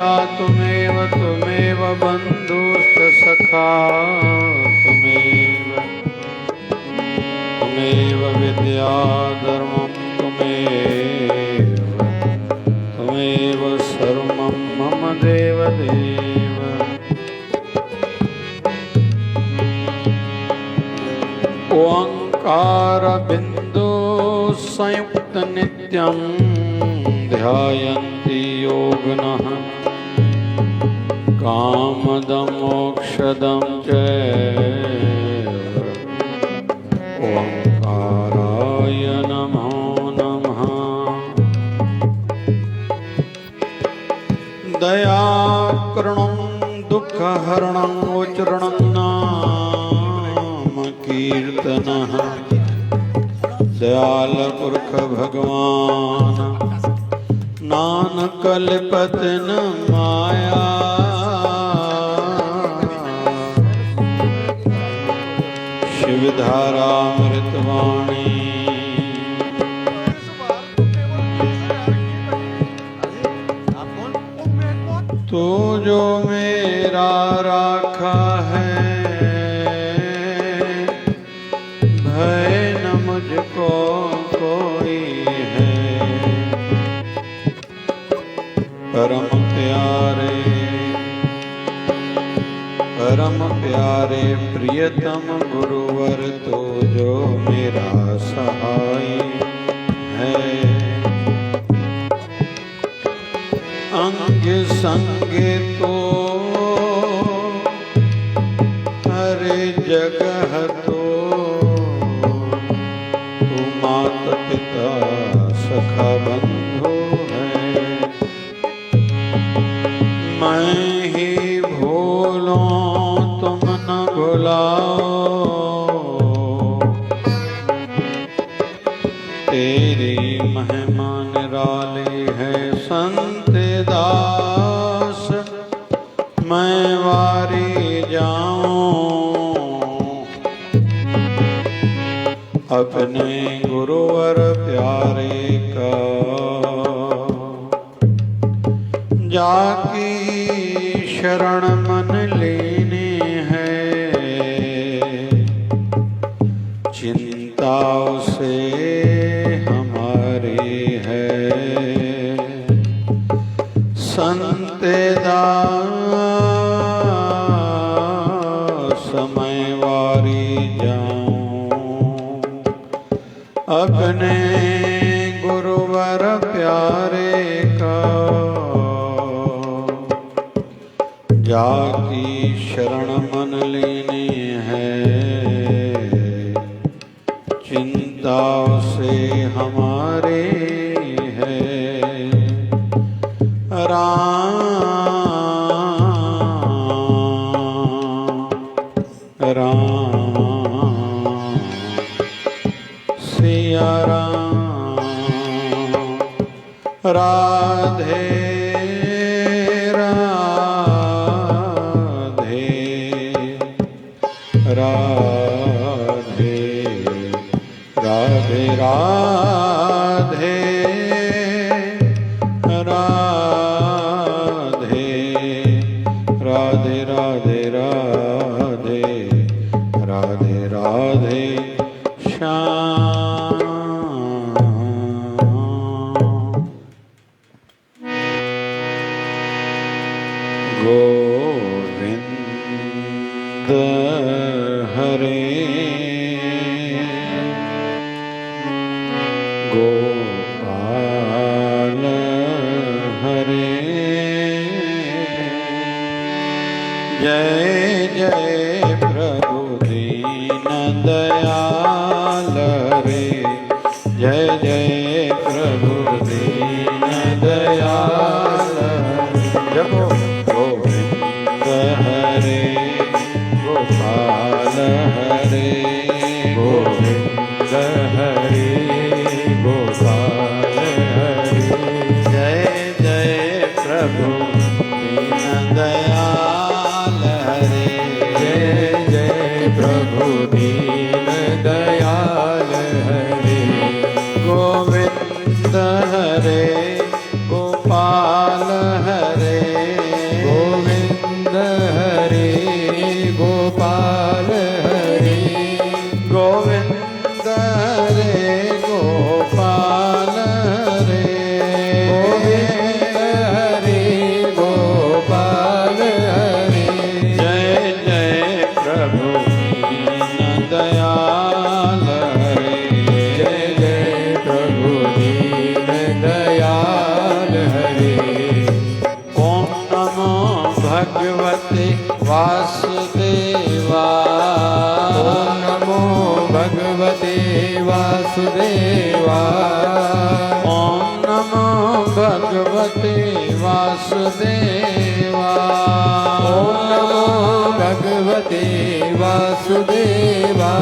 तुमेव तुमेव बन्धुश्च सखा तुमेव विद्या धर्मं तुमेव सर्वं मम देवदेव। ओंकार बिंदु संयुक्त नित्यं ध्यायन्ति योगिनः कामदं मोक्षदं च ओंकाराय नमो नमः। दयाकरणं दुःखहरणं उच्चारणं नाम कीर्तनः दयाल पुरख भगवान नानक कलपत न माया। शिवधारा अमृतवाणी तू जो मेरा राखा है भय न मुझको कोई है। परम प्यारे प्रियतम गुरुवर तो जो मेरा सहाय है। अंग संग तो हर जगह तो तू मात पिता सखा बंधु है। मैं ही भूलूं तुम न भुलाओ तेरी महिमा निराली है। संत दास मैं वारी जाऊं अपने गुरुवर प्यारे का। जाकी शरण मन लेने है चिंता उसे हमारी है। संत दास मैं वारी जाऊं अपने गुरुवर प्यारे का। जाकी शरण मन लेनी है चिंता से हमारे है। राम सिया राम राधे राधे राधे राधे राधे राधे राधे राधे राधे राधे श्याम। गोविंद हरे गोपाल हरे जय जय प्रभु दीन दयाल रे। जय जय प्रभु दीन दयाल जपो गोविंद हरे गोपाल हरे गोविंद हरे गोपाल हरे। जय जय प्रभु दीन दयाल हरे। जय जय प्रभु दीन दयाल हरे गोविंद हरे गोपाल हरे वासुदेवा। ओम नमो भगवते वासुदेवा। ओम नमो भगवते वासुदेवा। ओम नमो भगवते वासुदेवा।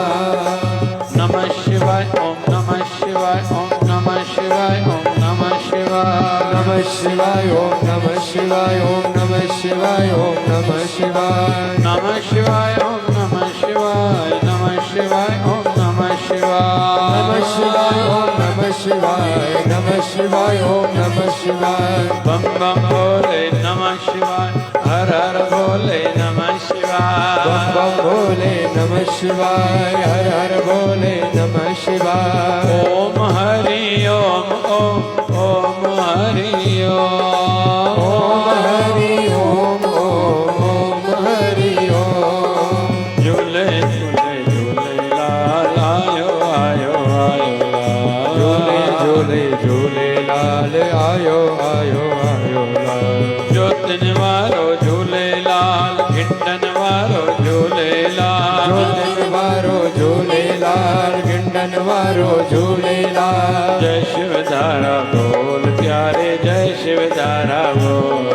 नमः शिवाय ओम नमः शिवाय ओम नमः शिवाय ओम नमः शिवाय। नमः शिवाय ओम नमः शिवाय ओम नमः शिवाय ओम नमः शिवाय। नमः शिवाय ओम नमः शिवाय नमः शिवाय ओम नमः शिवाय। नमः शिवाय ओम नमः शिवाय नमः शिवाय ओम नमः शिवाय। बम बम भोले नमः शिवाय हर हर भोले नमः शिवाय। बम बम भोले नमः शिवाय हर हर भोले नमः शिवाय। ओम हरि ओम ओम ओम हरि ओम। ओम हरि ओम ओम हरि ओम। झूले झूले झूले लाल आयो आयो आयो लाल। झूले झूले झूले लाल आयो आयो आयो लाल। ज्योतिन वारो झूले लाल घिंडन वारो झूले लाल। ज्योतिन वारो झूले लाल गिंडन वारो झूले लाल। जय शिव धारा बोल प्यारे जय शिव धारा बोल।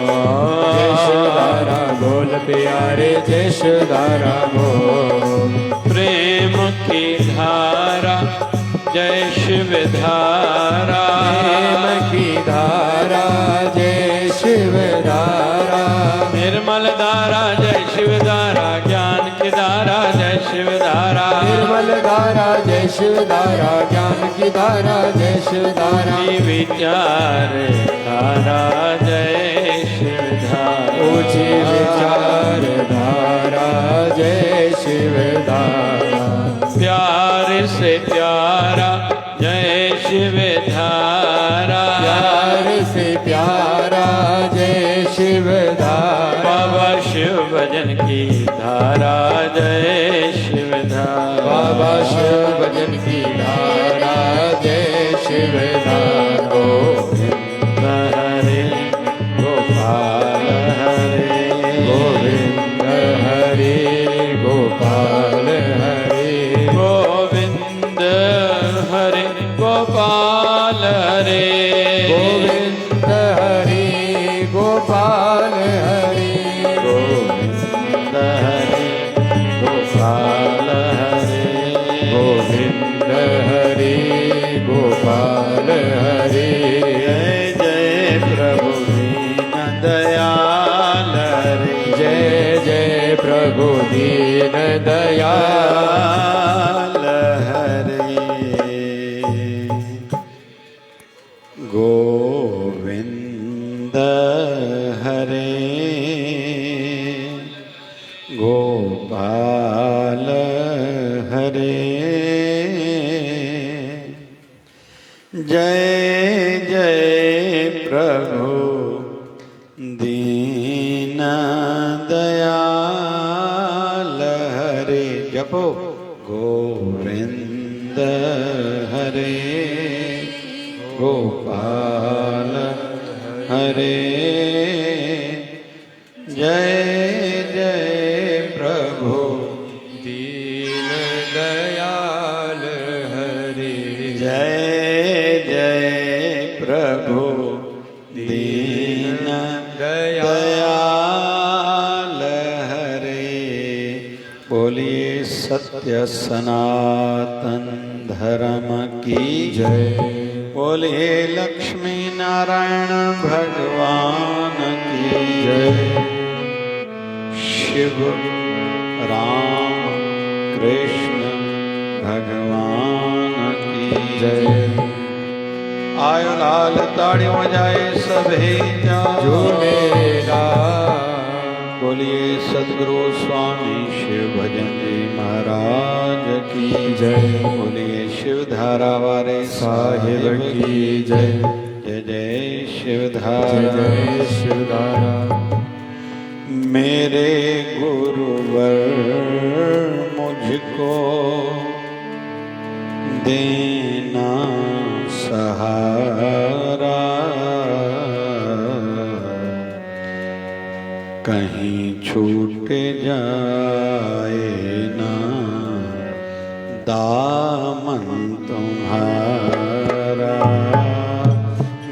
जय शिवधारा बोल प्यारे जय शिवधारा बोल। प्रेम की धारा जय शिव धारा। प्रेम की धारा जय शिवधारा। निर्मल धारा जय शिव धारा ज्ञान की धारा जय शिव धारा। निर्मल धारा जय शिवधारा ज्ञान की धारा जय शिवधारा। विचार धारा जय शिव धारा। ऊंची विचार धारा जय शिवधारा। प्यार से प्यारा जय शिव धारा। प्यार से प्यारा जय शिवधारा। बाबा शिव भजन की धारा जय शिव धारा। बाबा शिव भजन की धारा जय शिवधारा। गोविंद हरे गोपाल हरे गोविंद हरे गोपाल हरे। गोविंद हरे गोपाल हरे। गोविंद हरे गोपाल हरे। गोविंद हरे गोपाल हरे। गोविंद हरे गोपाल हरे। जय जय प्रभु दीन दयाल हरे। जय जय प्रभु दीन दयाल। हरे। गोविंद हरे गोपाल हरे। जय जय प्रभु दीन दयाल हरे। जपो गोविंद हरे गोपाल हरे। जय जय प्रभु दीन दयाल हरे। जय जय प्रभु दीन दयाल हरे। बोलिए सत्य सनातन धर्म की जय। बोलिए लक्ष्मी नारायण भगवान की जय। शिव राम कृष्ण भगवान की जय। आयो लाल ताड़ी बजाए सभी झूलेलाल। बोलिए सदगुरु स्वामी शिव भजन जी महाराज की जय। बोलिए शिव धारा वाले साहिब की जय। जय जय शिव जय धारा। जय शिवधारा। मेरे गुरुवर मुझको देना सहारा। कहीं छूट जाए ना दामन तुम्हारा,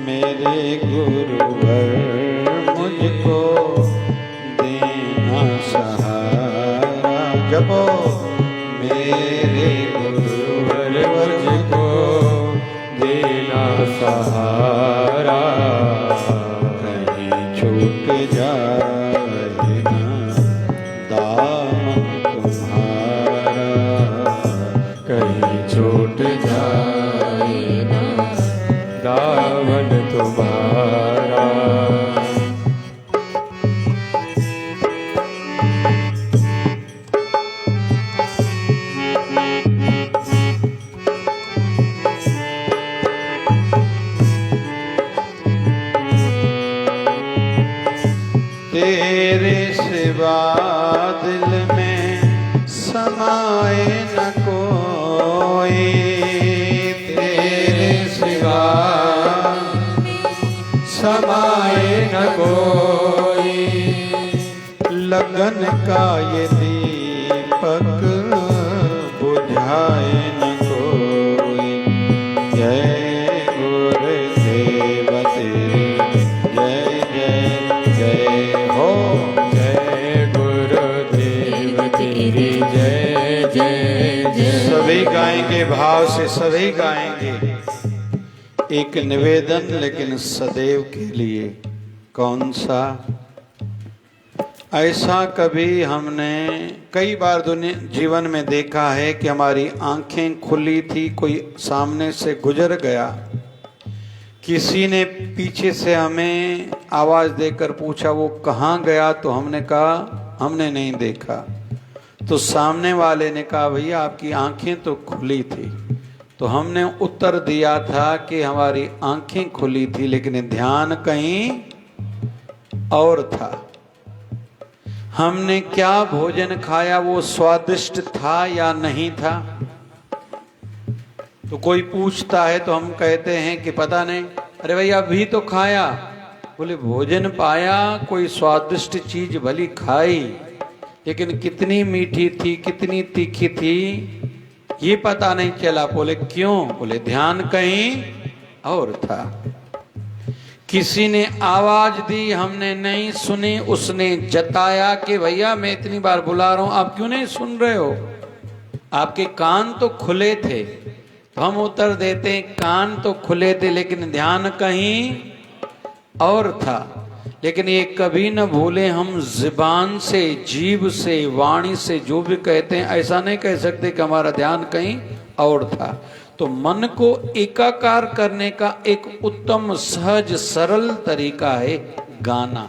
मेरे गुरुवर मुझको देना सहारा। जपो मेरे गुरुवर मुझको देना सहारा, कहीं छूट जाए ना दामन तुम्हारा, कहीं छूट जाए ना दामन तुम्हारा। तेरे सिवा दिल में समाए न कोई, तेरे सिवा समाए न कोई, लगन का ये दीपक बुझाए न कोई। जय गुरुदेव तेरे जय जय जय हो, जय गुरुदेव तेरी जय जय जय। सभी गाएंगे, भाव से सभी गाएंगे। एक निवेदन लेकिन सदैव के लिए। कौन सा? ऐसा कभी हमने कई बार जीवन में देखा है कि हमारी आंखें खुली थी, कोई सामने से गुजर गया, किसी ने पीछे से हमें आवाज देकर पूछा वो कहाँ गया, तो हमने कहा हमने नहीं देखा। तो सामने वाले ने कहा भैया आपकी आंखें तो खुली थी। तो हमने उत्तर दिया था कि हमारी आंखें खुली थी लेकिन ध्यान कहीं और था। हमने क्या भोजन खाया वो स्वादिष्ट था या नहीं था? तो कोई पूछता है तो हम कहते हैं कि पता नहीं। अरे भैया अभी तो खाया। बोले भोजन पाया, कोई स्वादिष्ट चीज भली खाई, लेकिन कितनी मीठी थी कितनी तीखी थी ये पता नहीं चला। बोले क्यों? बोले ध्यान कहीं और था। किसी ने आवाज दी हमने नहीं सुनी, उसने जताया कि भैया मैं इतनी बार बुला रहा हूं आप क्यों नहीं सुन रहे हो, आपके कान तो खुले थे। तो हम उत्तर देते हैं कान तो खुले थे लेकिन ध्यान कहीं और था। लेकिन ये कभी न भूले हम जुबान से, जीभ से, वाणी से जो भी कहते हैं ऐसा नहीं कह सकते कि हमारा ध्यान कहीं और था। तो मन को एकाकार करने का एक उत्तम सहज सरल तरीका है गाना।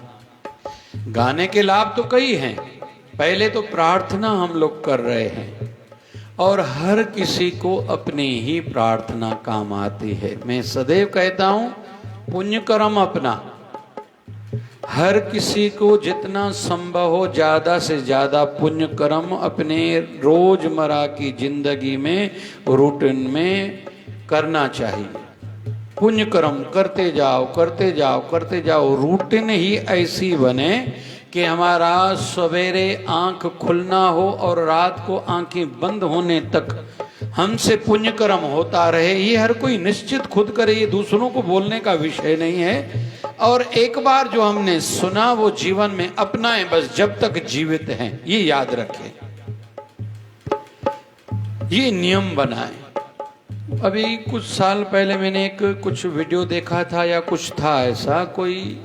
गाने के लाभ तो कई हैं। पहले तो प्रार्थना हम लोग कर रहे हैं और हर किसी को अपनी ही प्रार्थना काम आती है। मैं सदैव कहता हूं पुण्य कर्म अपना, हर किसी को जितना संभव हो ज्यादा से ज्यादा पुण्य कर्म अपने रोजमर्रा की जिंदगी में रूटीन में करना चाहिए। पुण्य कर्म करते जाओ करते जाओ करते जाओ। रूटीन ही ऐसी बने कि हमारा सवेरे आंख खुलना हो और रात को आंखें बंद होने तक हमसे पुण्य कर्म होता रहे। ये हर कोई निश्चित खुद करे, ये दूसरों को बोलने का विषय नहीं है। और एक बार जो हमने सुना वो जीवन में अपनाएं बस जब तक जीवित हैं, ये याद रखें, ये नियम बनाएं। अभी कुछ साल पहले मैंने कुछ वीडियो देखा था या कुछ था ऐसा, कोई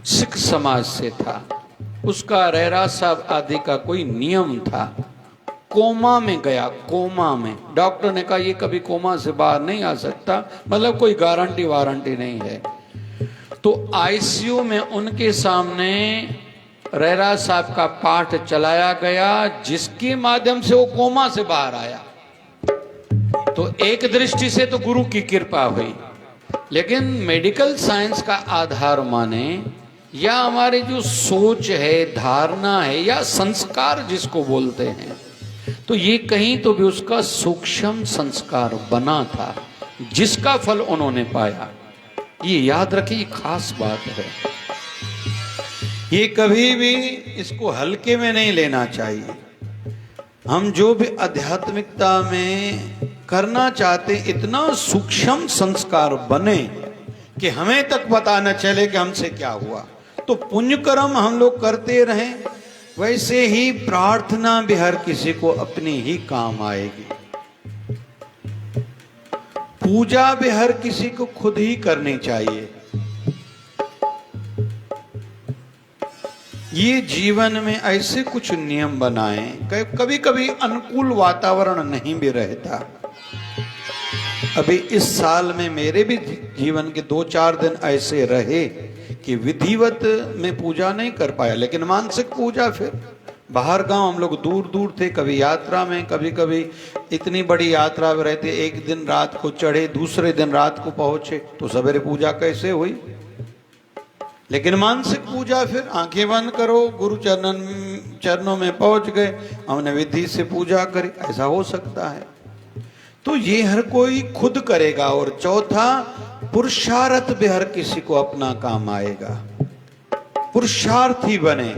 सिख समाज से था, उसका रहरा साहब आदि का कोई नियम था। कोमा में गया, कोमा में। डॉक्टर ने कहा ये कभी कोमा से बाहर नहीं आ सकता, मतलब कोई गारंटी वारंटी नहीं है। तो आईसीयू में उनके सामने रहरा साहब का पाठ चलाया गया जिसके माध्यम से वो कोमा से बाहर आया। तो एक दृष्टि से तो गुरु की कृपा हुई, लेकिन मेडिकल साइंस का आधार माने या हमारे जो सोच है, धारणा है या संस्कार जिसको बोलते हैं, तो ये कहीं तो भी उसका सूक्ष्म संस्कार बना था जिसका फल उन्होंने पाया। ये याद रखिए, खास बात है। ये कभी भी इसको हल्के में नहीं लेना चाहिए। हम जो भी आध्यात्मिकता में करना चाहते, इतना सूक्ष्म संस्कार बने कि हमें तक पता न चले कि हमसे क्या हुआ। तो पुण्य कर्म हम लोग करते रहें, वैसे ही प्रार्थना भी हर किसी को अपनी ही काम आएगी। पूजा भी हर किसी को खुद ही करनी चाहिए। ये जीवन में ऐसे कुछ नियम बनाएं, कभी कभी अनुकूल वातावरण नहीं भी रहता। अभी इस साल में मेरे भी जीवन के 2-4 दिन ऐसे रहे कि विधिवत में पूजा नहीं कर पाया, लेकिन मानसिक पूजा फिर बाहर गांव हम लोग दूर दूर थे, कभी यात्रा में, कभी कभी इतनी बड़ी यात्रा में रहते, एक दिन रात को चढ़े, दूसरे दिन रात को पहुंचे, तो सवेरे पूजा कैसे हुई। लेकिन मानसिक पूजा फिर आंखें बंद करो, गुरु चरणों में पहुंच गए, हमने विधि से पूजा करी, ऐसा हो सकता है। तो ये हर कोई खुद करेगा। और चौथा, पुरुषार्थ भी हर किसी को अपना काम आएगा। पुरुषार्थी बने,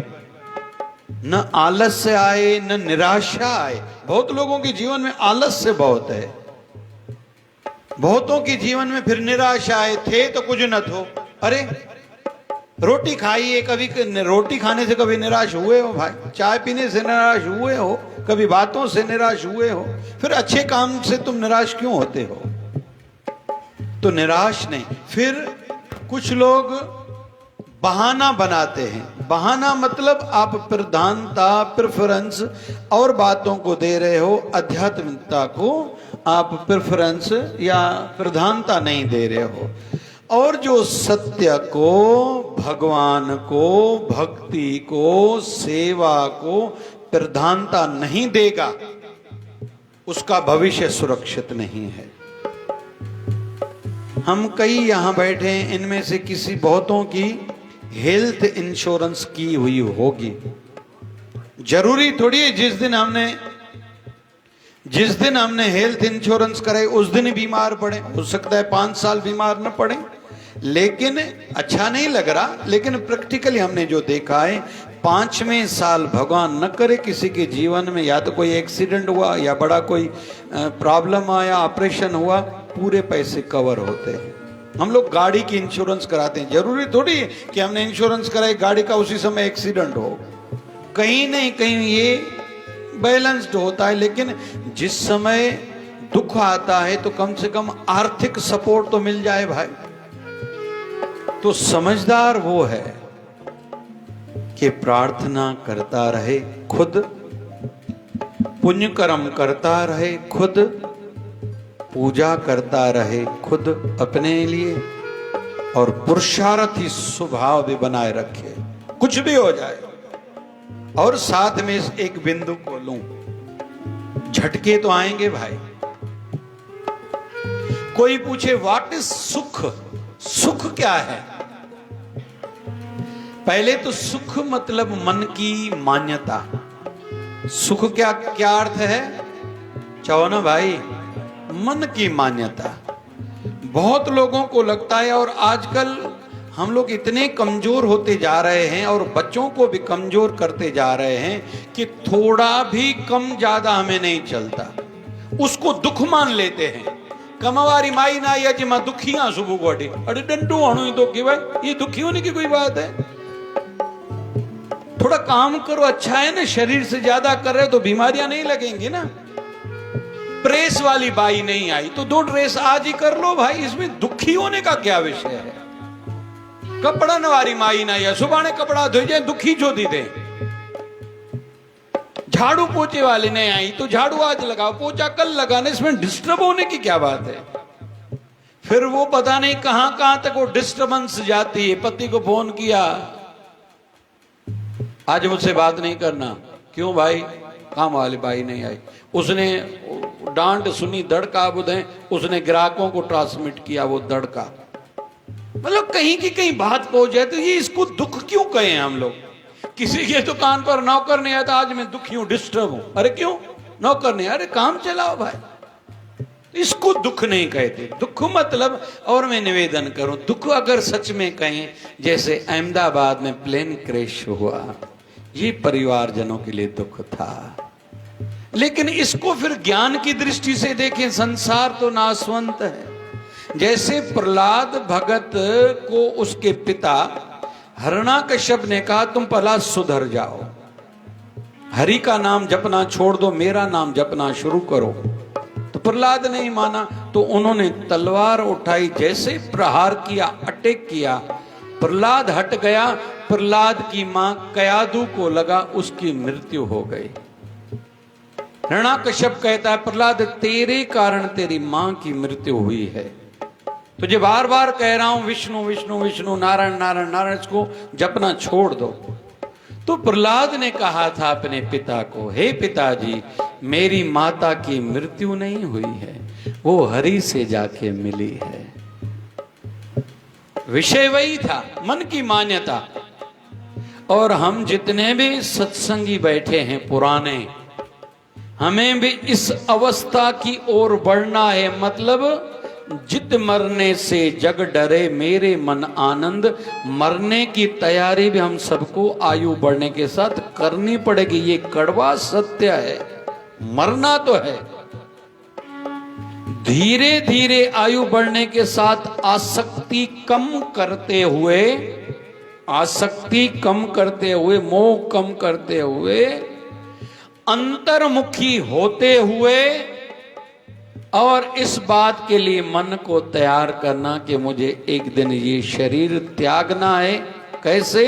न आलस्य आए न निराशा आए। बहुत लोगों के जीवन में आलस्य बहुत है, बहुतों के जीवन में फिर निराशा आए, थे तो कुछ न थो। अरे रोटी खाइए, कभी रोटी खाने से कभी निराश हुए हो भाई? चाय पीने से निराश हुए हो? कभी बातों से निराश हुए हो? फिर अच्छे काम से तुम निराश क्यों होते हो? तो निराश नहीं। फिर कुछ लोग बहाना बनाते हैं। बहाना मतलब आप प्रधानता, प्रेफरेंस और बातों को दे रहे हो, आध्यात्मिकता को आप प्रेफरेंस या प्रधानता नहीं दे रहे हो। और जो सत्य को, भगवान को, भक्ति को, सेवा को प्रधानता नहीं देगा, उसका भविष्य सुरक्षित नहीं है। हम कई यहां बैठे हैं, इनमें से किसी बहुतों की हेल्थ इंश्योरेंस की हुई होगी। जरूरी थोड़ी है जिस दिन हमने हेल्थ इंश्योरेंस कराई उस दिन ही बीमार पड़े। हो सकता है 5 साल बीमार न पड़े, लेकिन अच्छा नहीं लग रहा। लेकिन प्रैक्टिकली हमने जो देखा है, 5वें साल भगवान न करे किसी के जीवन में या तो कोई एक्सीडेंट हुआ या बड़ा कोई प्रॉब्लम आया, ऑपरेशन हुआ, पूरे पैसे कवर होते हैं। हम लोग गाड़ी की इंश्योरेंस कराते हैं, जरूरी थोड़ी है कि हमने इंश्योरेंस कराई गाड़ी का उसी समय एक्सीडेंट हो। कहीं नहीं कहीं ये बैलेंस्ड होता है। लेकिन जिस समय दुख आता है तो कम से कम आर्थिक सपोर्ट तो मिल जाए भाई। तो समझदार वो है कि प्रार्थना करता रहे खुद, पुण्य कर्म करता रहे खुद, पूजा करता रहे खुद अपने लिए, और पुरुषार्थी स्वभाव भी बनाए रखे, कुछ भी हो जाए। और साथ में एक बिंदु को लूं, झटके तो आएंगे भाई। कोई पूछे व्हाट इज सुख, सुख क्या है? पहले तो सुख मतलब मन की मान्यता। सुख क्या क्या अर्थ है? चाहो ना भाई, मन की मान्यता। बहुत लोगों को लगता है, और आजकल हम लोग इतने कमजोर होते जा रहे हैं और बच्चों को भी कमजोर करते जा रहे हैं कि थोड़ा भी कम ज्यादा हमें नहीं चलता, उसको दुख मान लेते हैं। कमवारी माई ना या जी मैं दुखी हाँ सुबह गोटी, अरे डंडू हणु दुखी भाई, ये दुखी होने की कोई बात है? थोड़ा काम करो, अच्छा है ना। शरीर से ज्यादा कर रहे हो तो बीमारियां नहीं लगेंगी ना। प्रेस वाली बाई नहीं आई तो 2 ड्रेस आज ही कर लो भाई, इसमें दुखी होने का क्या विषय है? कपड़ा नवारी माई ना या सुबह ने कपड़ा धो जाए, दुखी जो दी दे। झाड़ू पोछे वाली नहीं आई तो झाड़ू आज लगाओ, पोछा कल लगाने, इसमें डिस्टर्ब होने की क्या बात है? फिर वो पता नहीं कहां कहां तक वो डिस्टर्बेंस जाती है। पति को फोन किया, आज मुझसे बात नहीं करना। क्यों भाई? काम वाली बाई नहीं आई। उसने डांट सुनी, दड़का बुधे, उसने ग्राहकों को ट्रांसमिट किया वो दड़का। मतलब कहीं की कहीं बात पहुंच जाए तो ये इसको दुख क्यों कहें हम लोग? किसी के दुकान पर नौकर नहीं आया था, आज मैं दुखी हूं, डिस्टर्ब हूं। अरे क्यों? नौकर नहीं, अरे काम चलाओ भाई। इसको दुख नहीं कहते। दुख मतलब, और मैं निवेदन करूं, दुख अगर सच में कहें, जैसे अहमदाबाद में प्लेन क्रैश हुआ, ये परिवारजनों के लिए दुख था। लेकिन इसको फिर ज्ञान की दृष्टि से देखें, संसार तो नाशवंत है। जैसे प्रहलाद भगत को उसके पिता हिरण्याकश्यप ने कहा तुम पहला सुधर जाओ, हरि का नाम जपना छोड़ दो, मेरा नाम जपना शुरू करो। तो प्रहलाद नहीं माना, तो उन्होंने तलवार उठाई, जैसे प्रहार किया, अटैक किया, प्रहलाद हट गया। प्रहलाद की मां कयादू को लगा, उसकी मृत्यु हो गई। हिरण्याकश्यप कहता है प्रहलाद तेरे कारण तेरी मां की मृत्यु हुई है, तुझे बार बार कह रहा हूं विष्णु विष्णु विष्णु, नारायण नारायण नारायण, इसको जपना छोड़ दो। तो प्रहलाद ने कहा था अपने पिता को, हे पिताजी, मेरी माता की मृत्यु नहीं हुई है, वो हरि से जाके मिली है। विषय वही था, मन की मान्यता। और हम जितने भी सत्संगी बैठे हैं पुराने, हमें भी इस अवस्था की ओर बढ़ना है। मतलब जित मरने से जग डरे मेरे मन आनंद, मरने की तैयारी भी हम सबको आयु बढ़ने के साथ करनी पड़ेगी। ये कड़वा सत्य है, मरना तो है। धीरे धीरे आयु बढ़ने के साथ आसक्ति कम करते हुए, आसक्ति कम करते हुए, मोह कम करते हुए, अंतर्मुखी होते हुए, और इस बात के लिए मन को तैयार करना कि मुझे एक दिन ये शरीर त्यागना है। कैसे?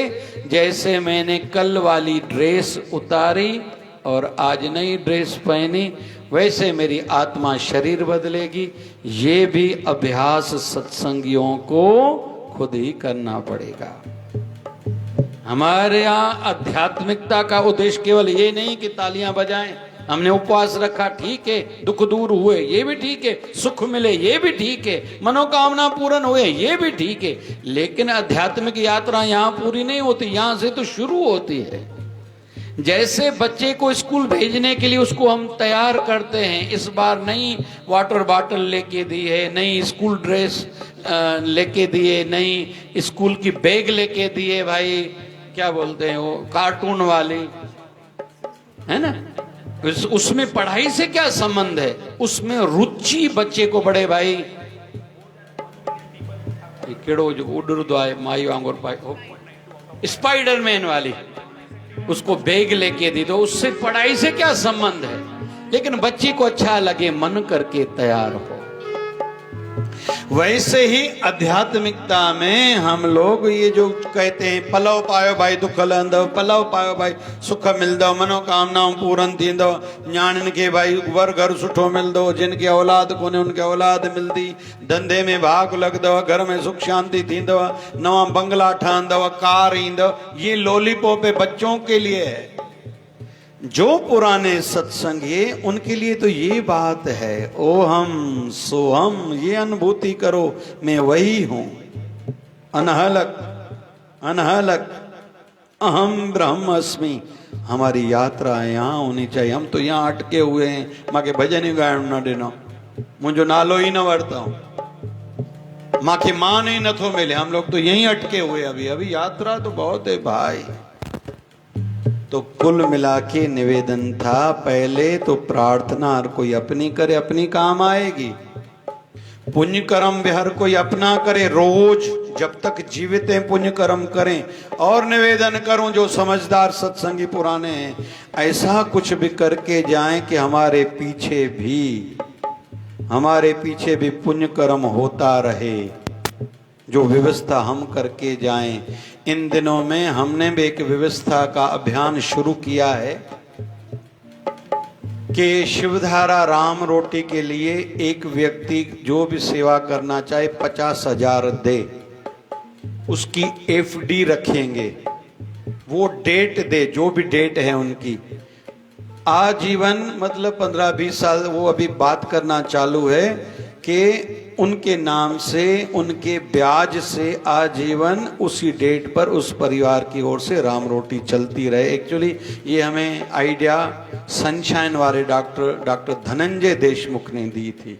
जैसे मैंने कल वाली ड्रेस उतारी और आज नई ड्रेस पहनी, वैसे मेरी आत्मा शरीर बदलेगी। ये भी अभ्यास सत्संगियों को खुद ही करना पड़ेगा। हमारे यहाँ आध्यात्मिकता का उद्देश्य केवल ये नहीं कि तालियां बजाएं, हमने उपवास रखा, ठीक है, दुख दूर हुए, ये भी ठीक है, सुख मिले, ये भी ठीक है, मनोकामना पूर्ण हुए, ये भी ठीक है। लेकिन आध्यात्मिक यात्रा यहाँ पूरी नहीं होती, यहाँ से तो शुरू होती है। जैसे बच्चे को स्कूल भेजने के लिए उसको हम तैयार करते हैं, इस बार नई वाटर बॉटल लेके दी है, नई स्कूल ड्रेस लेके दिए, नई स्कूल की बैग लेके दिए, भाई क्या बोलते हैं वो, कार्टून वाली, है ना। उसमें पढ़ाई से क्या संबंध है, उसमें रुचि बच्चे को बढ़े। भाई केड़ो जो उड़दो आए माई वांगुर पाए, स्पाइडरमैन वाली, उसको बैग लेके दी, तो उससे पढ़ाई से क्या संबंध है। लेकिन बच्चे को अच्छा लगे, मन करके तैयार हो। वैसे ही आध्यात्मिकता में हम लोग ये जो कहते हैं पलव पायो भाई दुख हलंदव, पलव पायो भाई सुख मिलंदव, मनोकामनाऊं पूरन थींदव, न्याणियुनि खे भाई वर घर सुठो मिलंदो, जिनके औलाद कोन्हे उनके औलाद मिलंदी, धंधे में भाग लगदव, घर में सुख शांति थींदव, नवा बंगला ठहंदव, कार ईंदव। ये लॉलीपॉप बच्चों के लिए है। जो पुराने सत्संगी उनके लिए तो ये बात है, ओ हम सो हम, ये अनुभूति करो मैं वही हूं, अनहलक अनहलक अहम ब्रह्म अस्मि। हमारी यात्रा यहाँ होनी चाहिए। हम तो यहाँ अटके हुए हैं, माके भजन ही गायण न ॾिनो, मुझो नालो ही न वरतो, माके मान ही नथो मिले। हम लोग तो यहीं अटके हुए। अभी यात्रा तो बहुत है भाई। तो कुल मिला के निवेदन था, पहले तो प्रार्थना हर कोई अपनी करे, अपनी काम आएगी। पुण्य कर्म भी हर कोई अपना करे, रोज जब तक जीवित हैं पुण्य कर्म करें। और निवेदन करूं जो समझदार सत्संगी पुराने हैं, ऐसा कुछ भी करके जाएं कि हमारे पीछे भी पुण्य कर्म होता रहे, जो व्यवस्था हम करके जाएं। इन दिनों में हमने भी एक व्यवस्था का अभियान शुरू किया है कि शिवधारा राम रोटी के लिए एक व्यक्ति जो भी सेवा करना चाहे 50,000 दे, उसकी एफडी रखेंगे, वो डेट दे, जो भी डेट है उनकी, आजीवन मतलब 15-20 साल। वो अभी बात करना चालू है कि उनके नाम से, उनके ब्याज से आजीवन उसी डेट पर उस परिवार की ओर से राम रोटी चलती रहे। एक्चुअली ये हमें आइडिया सनशाइन वाले डॉक्टर धनंजय देशमुख ने दी थी।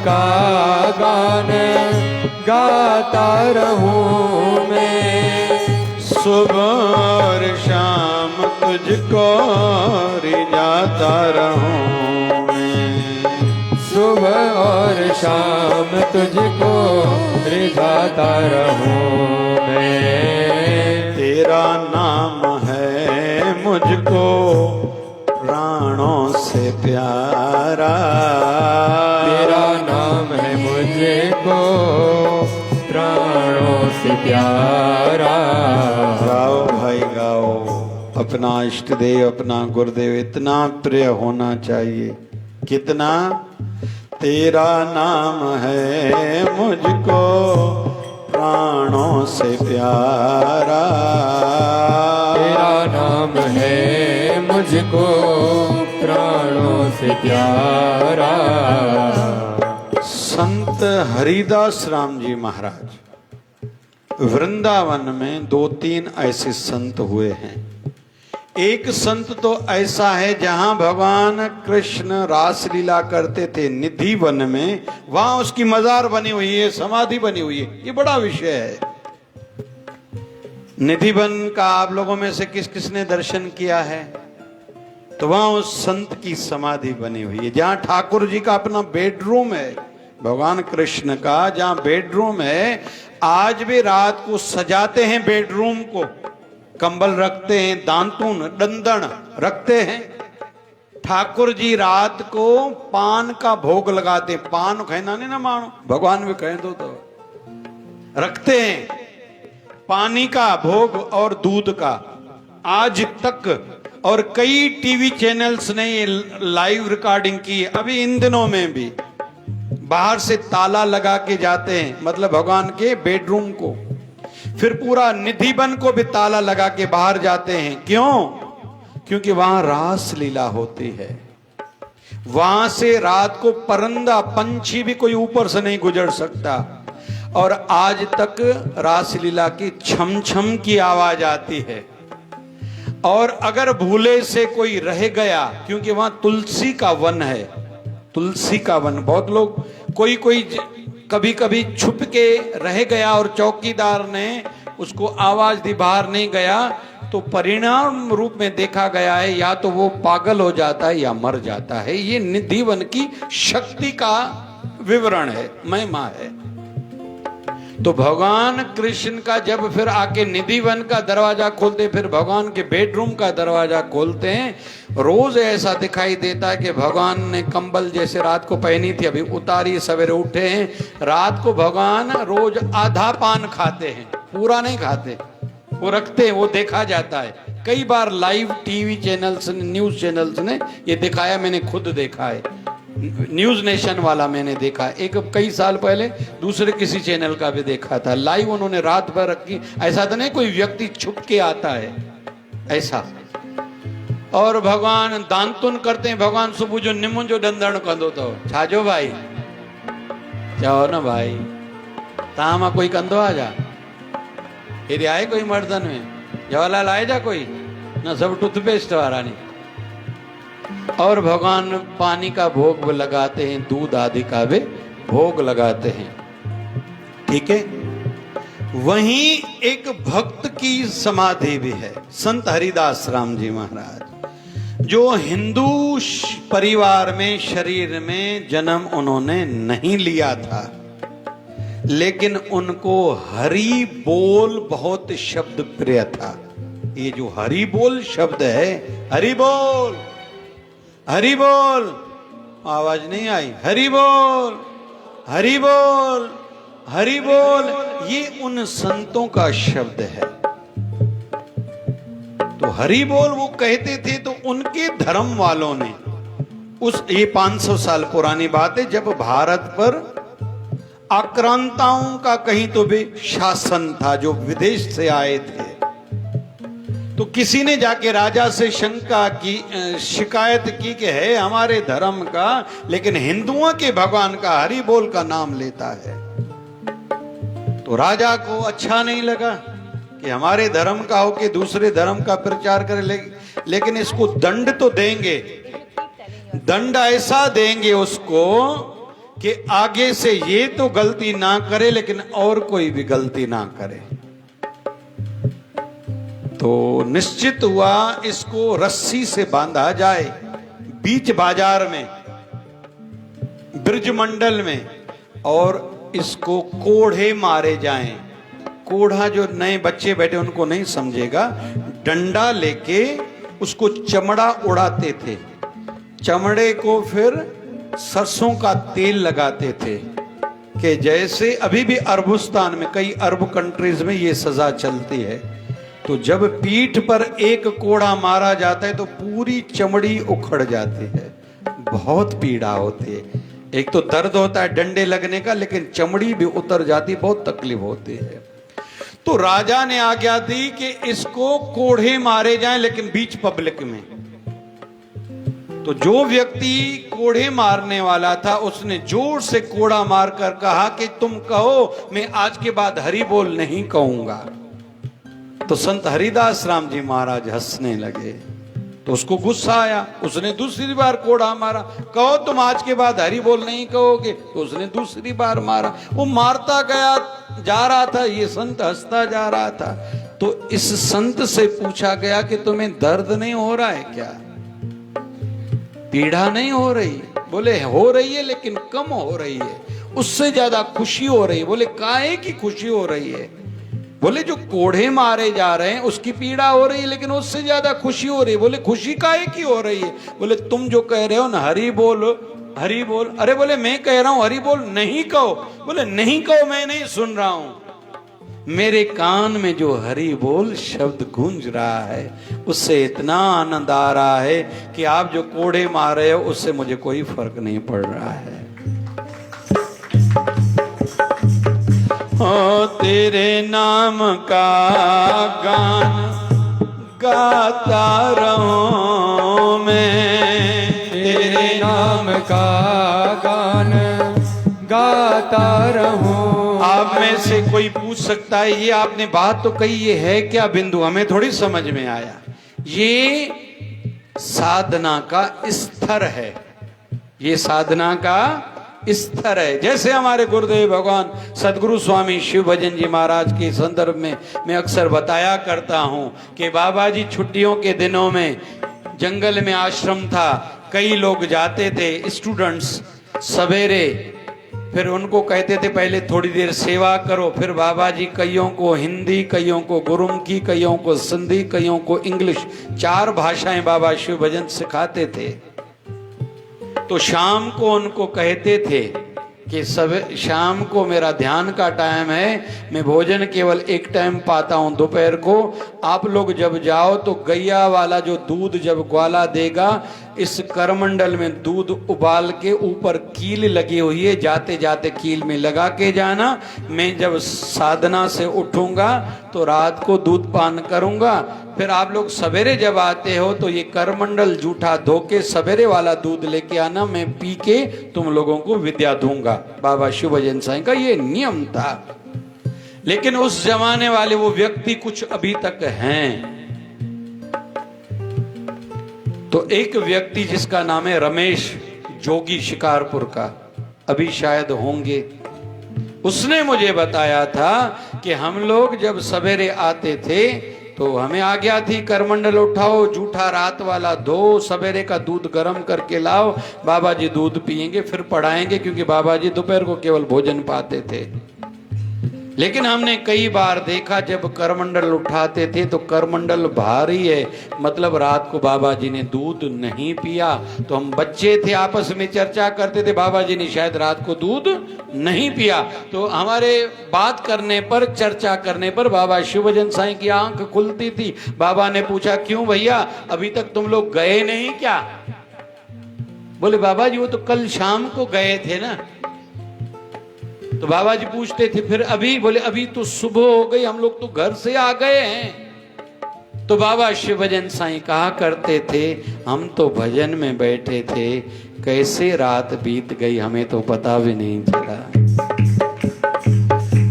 का गान गाता रहूं मैं। सुबह और शाम तुझको रिझाता रहूं मैं। सुबह और शाम तुझको रिझाता रहूं मैं। तेरा नाम है मुझको प्राणों से प्यारा। तेरा नाम है मुझको प्राणों से प्यारा। गाओ भाई गाओ, अपना इष्ट देव अपना गुरुदेव इतना प्रिय होना चाहिए। कितना? तेरा नाम है मुझको प्राणों से प्यारा। तेरा नाम है मुझको प्राणों से प्यारा। संत हरिदास राम जी महाराज वृंदावन में 2-3 ऐसे संत हुए हैं। एक संत तो ऐसा है जहां भगवान कृष्ण रासलीला करते थे निधि वन में, वहां उसकी मजार बनी हुई है, समाधि बनी हुई है। ये बड़ा विषय है। निधि वन का आप लोगों में से किस किसने दर्शन किया है? तो वहां उस संत की समाधि बनी हुई है, जहां ठाकुर जी का अपना बेडरूम है, भगवान कृष्ण का जहां बेडरूम है। आज भी रात को सजाते हैं बेडरूम को, कंबल रखते हैं, दांतून दंदन रखते हैं। ठाकुर जी रात को पान का भोग लगाते हैं। पान कहना नहीं ना मानो, भगवान भी कह दो तो रखते हैं। पानी का भोग और दूध का आज तक, और कई टीवी चैनल्स ने ये लाइव रिकॉर्डिंग की। अभी इन दिनों में भी बाहर से ताला लगा के जाते हैं, मतलब भगवान के बेडरूम को। फिर पूरा निधि वन को भी ताला लगा के बाहर जाते हैं। क्यों? क्योंकि वहां रास लीला होती है। वहां से रात को परिंदा पंछी भी कोई ऊपर से नहीं गुजर सकता। और आज तक रासलीला की छम छम की आवाज आती है। और अगर भूले से कोई रह गया, क्योंकि वहां तुलसी का वन है, तुलसी का वन, बहुत लोग कोई कभी कभी छुप के रह गया और चौकीदार ने उसको आवाज दी, बाहर नहीं गया, तो परिणाम रूप में देखा गया है या तो वो पागल हो जाता है या मर जाता है। ये निधि वन की शक्ति का विवरण है, महिमा है। तो भगवान कृष्ण का जब फिर आके निधि वन का दरवाजा खोलते, फिर भगवान के बेडरूम का दरवाजा खोलते हैं, रोज ऐसा दिखाई देता है कि भगवान ने कंबल जैसे रात को पहनी थी, अभी उतारी, सवेरे उठे हैं। रात को भगवान रोज आधा पान खाते हैं, पूरा नहीं खाते, वो रखते हैं, वो देखा जाता है। कई बार लाइव टीवी चैनल्स ने, न्यूज चैनल्स ने ये दिखाया, मैंने खुद देखा है। न्यूज नेशन वाला मैंने देखा, एक कई साल पहले दूसरे किसी चैनल का भी देखा था, लाइव उन्होंने रात भर रखी। ऐसा तो नहीं कोई व्यक्ति छुप के आता है ऐसा। और भगवान दांतुन करते हैं, भगवान सुबह जो निमुन जो दंदन कंदो तो छाजो भाई चाहो ना भाई तामा कोई कंदो आ जा, फिर आए कोई मर्दन में जवाहरलाल आए जा कोई ना, सब टूथपेस्ट वाला नहीं। और भगवान पानी का भोग लगाते हैं, दूध आदि का भी भोग लगाते हैं। ठीक है। वहीं एक भक्त की समाधि भी है, संत हरिदास राम जी महाराज, जो हिंदू परिवार में शरीर में जन्म उन्होंने नहीं लिया था, लेकिन उनको हरि बोल बहुत शब्द प्रिय था। ये जो हरि बोल शब्द है, हरि बोल, हरि बोल, आवाज नहीं आई, हरि बोल, हरि बोल, हरि बोल, ये उन संतों का शब्द है। तो हरि बोल वो कहते थे, तो उनके धर्म वालों ने ये 500 साल पुरानी बात है, जब भारत पर आक्रांताओं का कहीं तो भी शासन था, जो विदेश से आए थे, तो किसी ने जाके राजा से शंका की, शिकायत की कि है हमारे धर्म का, लेकिन हिंदुओं के भगवान का हरि बोल का नाम लेता है। तो राजा को अच्छा नहीं लगा कि हमारे धर्म का हो के दूसरे धर्म का प्रचार करे, लेकिन इसको दंड तो देंगे, दंड ऐसा देंगे उसको कि आगे से ये तो गलती ना करे लेकिन और कोई भी गलती ना करे। तो निश्चित हुआ इसको रस्सी से बांधा जाए बीच बाजार में, ब्रजमंडल में, और इसको कोढ़े मारे जाएं। कोढ़ा जो नए बच्चे बैठे उनको नहीं समझेगा, डंडा लेके उसको चमड़ा उड़ाते थे, चमड़े को फिर सरसों का तेल लगाते थे कि जैसे अभी भी अरबुस्तान में, कई अरब कंट्रीज में ये सजा चलती है। तो जब पीठ पर एक कोड़ा मारा जाता है तो पूरी चमड़ी उखड़ जाती है, बहुत पीड़ा होती है। एक तो दर्द होता है डंडे लगने का, लेकिन चमड़ी भी उतर जाती, बहुत तकलीफ होती है। तो राजा ने आज्ञा दी कि इसको कोढ़े मारे जाएं, लेकिन बीच पब्लिक में। तो जो व्यक्ति कोढ़े मारने वाला था उसने जोर से कोड़ा मारकर कहा कि तुम कहो, मैं आज के बाद हरि बोल नहीं कहूंगा। तो संत हरिदास राम जी महाराज हंसने लगे। तो उसको गुस्सा आया, उसने दूसरी बार कोड़ा मारा, कहो तुम आज के बाद हरि बोल नहीं कहोगे। तो उसने दूसरी बार मारा, वो मारता गया, जा रहा था, ये संत हंसता जा रहा था। तो इस संत से पूछा गया कि तुम्हें दर्द नहीं हो रहा है क्या, पीड़ा नहीं हो रही? बोले हो रही है लेकिन कम हो रही है, उससे ज्यादा खुशी हो रही है। बोले काहे की खुशी हो रही है? बोले जो कोढ़े मारे जा रहे हैं उसकी पीड़ा हो रही है, लेकिन उससे ज्यादा खुशी हो रही है। बोले खुशी काहे की हो रही है? बोले तुम जो कह रहे हो ना हरि बोल हरि बोल, अरे बोले मैं कह रहा हूं हरि बोल नहीं कहो। बोले नहीं कहो, मैं नहीं सुन रहा हूं, मेरे कान में जो हरि बोल शब्द गूंज रहा है उससे इतना आनंद आ रहा है कि आप जो कोढ़े मार रहे हो उससे मुझे कोई फर्क नहीं पड़ रहा है। ओ तेरे नाम का गान गाता रहूं मैं, तेरे नाम का गान गाता रहूं। आप में से कोई पूछ सकता है ये आपने बात तो कही, ये है क्या बिंदु? हमें थोड़ी समझ में आया। ये साधना का स्तर है, ये साधना का स्तर है। जैसे हमारे गुरुदेव भगवान सदगुरु स्वामी शिव भजन जी महाराज के संदर्भ में मैं अक्सर बताया करता हूं कि बाबा जी छुट्टियों के दिनों में जंगल में आश्रम था, कई लोग जाते थे स्टूडेंट्स सवेरे, फिर उनको कहते थे पहले थोड़ी देर सेवा करो। फिर बाबा जी कईयों को हिंदी, कईयों को गुरुमुखी, कईयों को सिंधी, कईयों को इंग्लिश, 4 भाषाएं बाबा शिव भजन सिखाते थे। तो शाम को उनको कहते थे कि सब शाम को मेरा ध्यान का टाइम है, मैं भोजन केवल एक टाइम पाता हूँ दोपहर को। आप लोग जब जाओ तो गैया वाला जो दूध जब ग्वाला देगा, इस करमंडल में दूध उबाल के ऊपर कील लगी हुई है, जाते जाते कील में लगा के जाना। मैं जब साधना से उठूंगा तो रात को दूध पान करूंगा। फिर आप लोग सवेरे जब आते हो तो ये करमंडल जूठा धो के सवेरे वाला दूध लेके आना, मैं पी के तुम लोगों को विद्या दूंगा। बाबा शिव भजन साईं का ये नियम था। लेकिन उस जमाने वाले वो व्यक्ति कुछ अभी तक हैं। तो एक व्यक्ति जिसका नाम है रमेश जोगी, शिकारपुर का, अभी शायद होंगे, उसने मुझे बताया था कि हम लोग जब सवेरे आते थे तो हमें आज्ञा थी करमंडल उठाओ, जूठा रात वाला धो, सवेरे का दूध गर्म करके लाओ, बाबा जी दूध पिएंगे फिर पढ़ाएंगे, क्योंकि बाबा जी दोपहर को केवल भोजन पाते थे। लेकिन हमने कई बार देखा जब करमंडल उठाते थे तो करमंडल भारी है, मतलब रात को बाबा जी ने दूध नहीं पिया। तो हम बच्चे थे, आपस में चर्चा करते थे बाबा जी ने शायद रात को दूध नहीं पिया। तो हमारे बात करने पर, चर्चा करने पर बाबा शिव भजन साईं की आंख खुलती थी। बाबा ने पूछा क्यों भैया, अभी तक तुम लोग गए नहीं क्या? बोले बाबा जी वो तो कल शाम को गए थे ना। तो बाबा जी पूछते थे फिर अभी? बोले अभी तो सुबह हो गई, हम लोग तो घर से आ गए हैं। तो बाबा शिव भजन साईं कहा करते थे, हम तो भजन में बैठे थे, कैसे रात बीत गई हमें तो पता भी नहीं चला।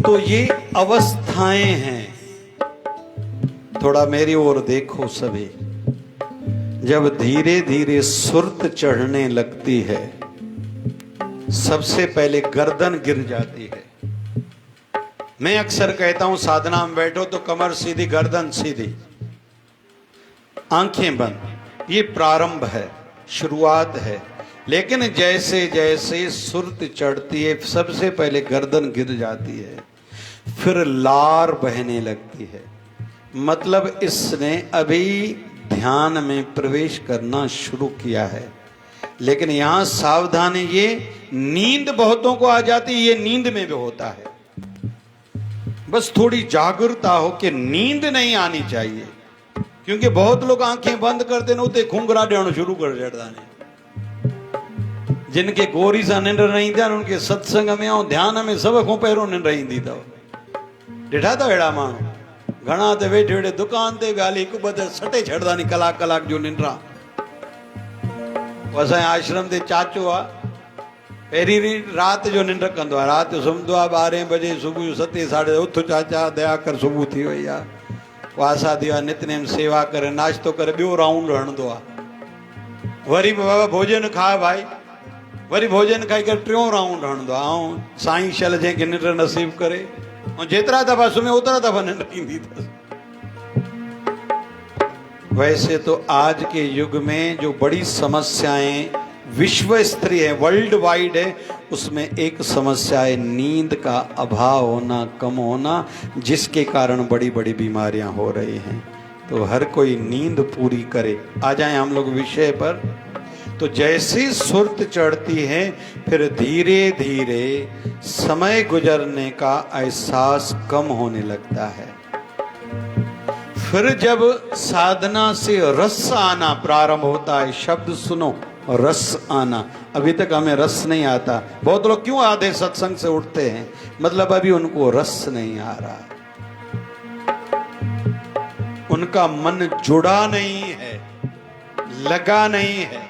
तो ये अवस्थाएं हैं। थोड़ा मेरी ओर देखो सभी, जब धीरे धीरे सुरत चढ़ने लगती है सबसे पहले गर्दन गिर जाती है। मैं अक्सर कहता हूं साधना में बैठो तो कमर सीधी, गर्दन सीधी, आंखें बंद। ये प्रारंभ है, शुरुआत है। लेकिन जैसे जैसे सुरत चढ़ती है सबसे पहले गर्दन गिर जाती है, फिर लार बहने लगती है। मतलब इसने अभी ध्यान में प्रवेश करना शुरू किया है। लेकिन यहां सावधानी, ये नींद बहुतों को आ जाती है, ये नींद में भी होता है। बस थोड़ी जागरूकता हो कि नींद नहीं आनी चाहिए, क्योंकि बहुत लोग आंखें बंद करते न उते खूंगरा देना शुरू कर देता ने। जिनके गोरी सा निंड नहीं था उनके सत्संग में आओ, ध्यान में सब को पैरों निंड रही थी। तो डिठा तो अड़ा माण्हू घणा ते वेठे वेठे दुकान ते गाली हिकु ॿ त सटे छॾंदा नी कलाक कलाक जो निंड्रा। असांजे आश्रम ते चाचो आहे, पहिरीं राति जो निंड कंदो आहे, राति जो सुम्हंदो आहे 12 बजे, सुबुह जो 7 साढ़े उथ चाचा दया कर सुबुह थी वई आहे। वासा थी विया, नितनेम सेवा करे, नाश्तो करे, ॿियो राउंड हणंदो आहे। वरी बाबा भोजन खा भाई, वरी भोजन खाई करे टियों राउंड हणंदो आहे। ऐं साईं शल जंहिंखे निंड नसीब करे, ऐं जेतिरा दफ़ा सुम्हे ओतिरा दफ़ा निंड ईंदी अथसि। वैसे तो आज के युग में जो बड़ी समस्याएं विश्व स्तरीय है, वर्ल्ड वाइड है, उसमें एक समस्या है नींद का अभाव होना, कम होना, जिसके कारण बड़ी बड़ी बीमारियां हो रही हैं। तो हर कोई नींद पूरी करे। आ जाएं हम लोग विषय पर। तो जैसी सुरत चढ़ती है फिर धीरे धीरे समय गुजरने का एहसास कम होने लगता है। फिर जब साधना से रस आना प्रारंभ होता है, शब्द सुनो, रस आना। अभी तक हमें रस नहीं आता। बहुत लोग क्यों आधे सत्संग से उठते हैं? मतलब अभी उनको रस नहीं आ रहा, उनका मन जुड़ा नहीं है, लगा नहीं है।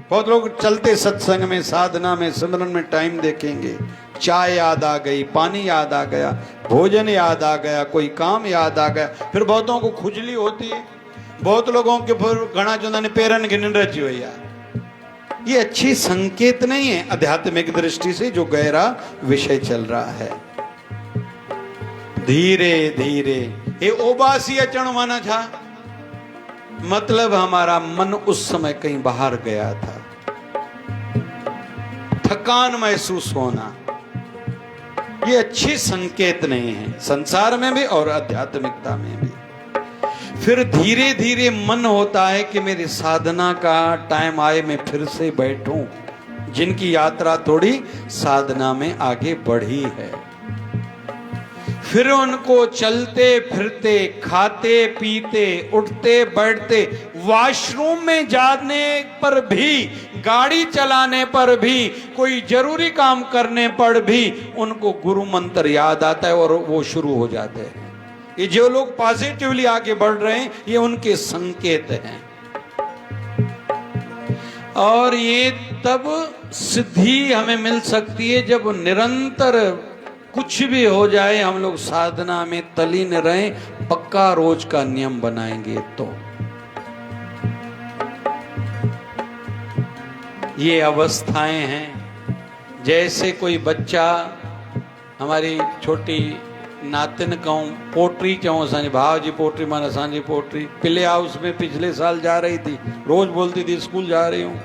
बहुत लोग चलते सत्संग में, साधना में, सिमरन में टाइम देखेंगे, चाय याद आ गई, पानी याद आ गया, भोजन याद आ गया, कोई काम याद आ गया, फिर बहुतों को खुजली होती है, बहुत लोगों के फिर घना चंदा ने पेरन की निंड रची हुई है। ये अच्छी संकेत नहीं है आध्यात्मिक दृष्टि से, जो गहरा विषय चल रहा है। धीरे धीरे ये ओबासी अचण माना छा, मतलब हमारा मन उस समय कहीं बाहर गया था, थकान महसूस होना, ये अच्छी संकेत नहीं है, संसार में भी और आध्यात्मिकता में भी। फिर धीरे धीरे मन होता है कि मेरी साधना का टाइम आए, मैं फिर से बैठूं। जिनकी यात्रा थोड़ी साधना में आगे बढ़ी है, फिर उनको चलते फिरते, खाते पीते, उठते बैठते, वॉशरूम में जाने पर भी, गाड़ी चलाने पर भी, कोई जरूरी काम करने पर भी उनको गुरु मंत्र याद आता है और वो शुरू हो जाते हैं। ये जो लोग पॉजिटिवली आगे बढ़ रहे हैं, ये उनके संकेत हैं। और ये तब सिद्धि हमें मिल सकती है जब निरंतर कुछ भी हो जाए, हम लोग साधना में तल्लीन रहें, पक्का रोज का नियम बनाएंगे तो। ये अवस्थाएं हैं। जैसे कोई बच्चा, हमारी छोटी नातिन कहूँ, पोट्री चऊं, असांजे भाव जी पोट्री माना असांजी पोट्री, प्ले हाउस में पिछले साल जा रही थी, रोज बोलती थी स्कूल जा रही हूँ।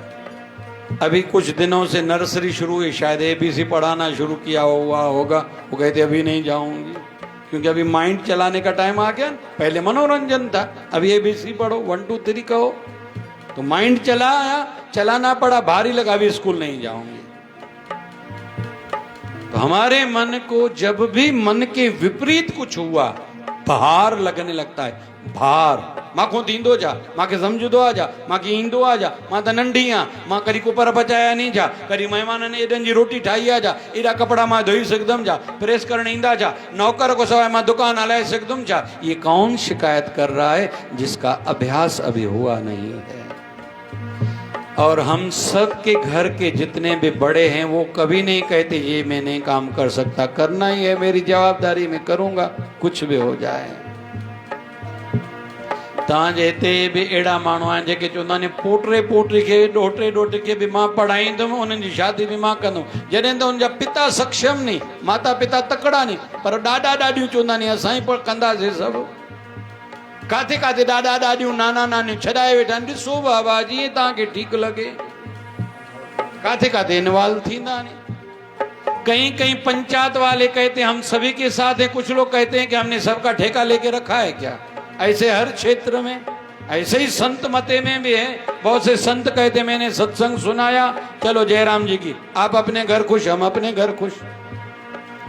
अभी कुछ दिनों से नर्सरी शुरू हुई, शायद ABC पढ़ाना शुरू किया हुआ होगा। वो कहते अभी नहीं जाऊंगी, क्योंकि अभी माइंड चलाने का टाइम आ गया। पहले मनोरंजन था, अभी ABC पढ़ो, 1 2 3 कहो, तो माइंड चलाना पड़ा, भारी लगा, अभी स्कूल नहीं जाऊंगी। तो हमारे मन को जब भी मन के विपरीत कुछ हुआ, भार लगने लगता है। भार माखो थींदो जा, मांखे समझदो आ जा, मांखे ईंदो आ जा, मां त नंढी आहियां, मां कॾहिं कुपर पचाया नहीं जा, कॾहिं महिमाननि एॾनि जी रोटी ठाही आ जा, एॾा कपिड़ा मां धोई सघंदुमि जा, प्रेस करण ईंदा जा, नौकर को सवाइ मां दुकान हलाए सघंदुमि जा। ये कौन शिकायत कर रहा है? जिसका अभ्यास अभी हुआ नहीं है। और हम सब के घर के जितने भी बड़े हैं वो कभी नहीं कहते ये मैं नहीं काम कर सकता, करना ही है, मेरी जवाबदारी, मैं करूंगा, कुछ भी हो जाए। तव्हांजे हिते बि अहिड़ा माण्हू आहिनि जेके चवंदा आहिनि पोटे पोटी खे ॾोहिटे ॾोहिटे खे बि मां पढ़ाईंदुमि, उन्हनि जी शादी बि मां कंदुमि। जॾहिं त उनजा पिता सक्षम नी, माता पिता तकड़ा नी, पर ॾाॾा ॾाॾियूं चवंदा नी असां ई पर कंदासीं सभु। काथे काथे ॾाॾा ॾाॾियूं नाना नानियूं छॾाए वेठा आहिनि, ॾिसो बाबा जीअं तव्हांखे ठीकु लॻे। काथे काथे इन्वॉल्व थींदा नी। कहीं कहीं पंचायत वाले कहते हैं हम सभी के साथ हैं, कुछ लोग कहते हैं कि हमने सबका ठेका लेके रखा है क्या। ऐसे हर क्षेत्र में, ऐसे ही संत मते में भी है। बहुत से संत कहते मैंने सत्संग सुनाया, चलो जयराम जी की, आप अपने घर खुश, हम अपने घर खुश।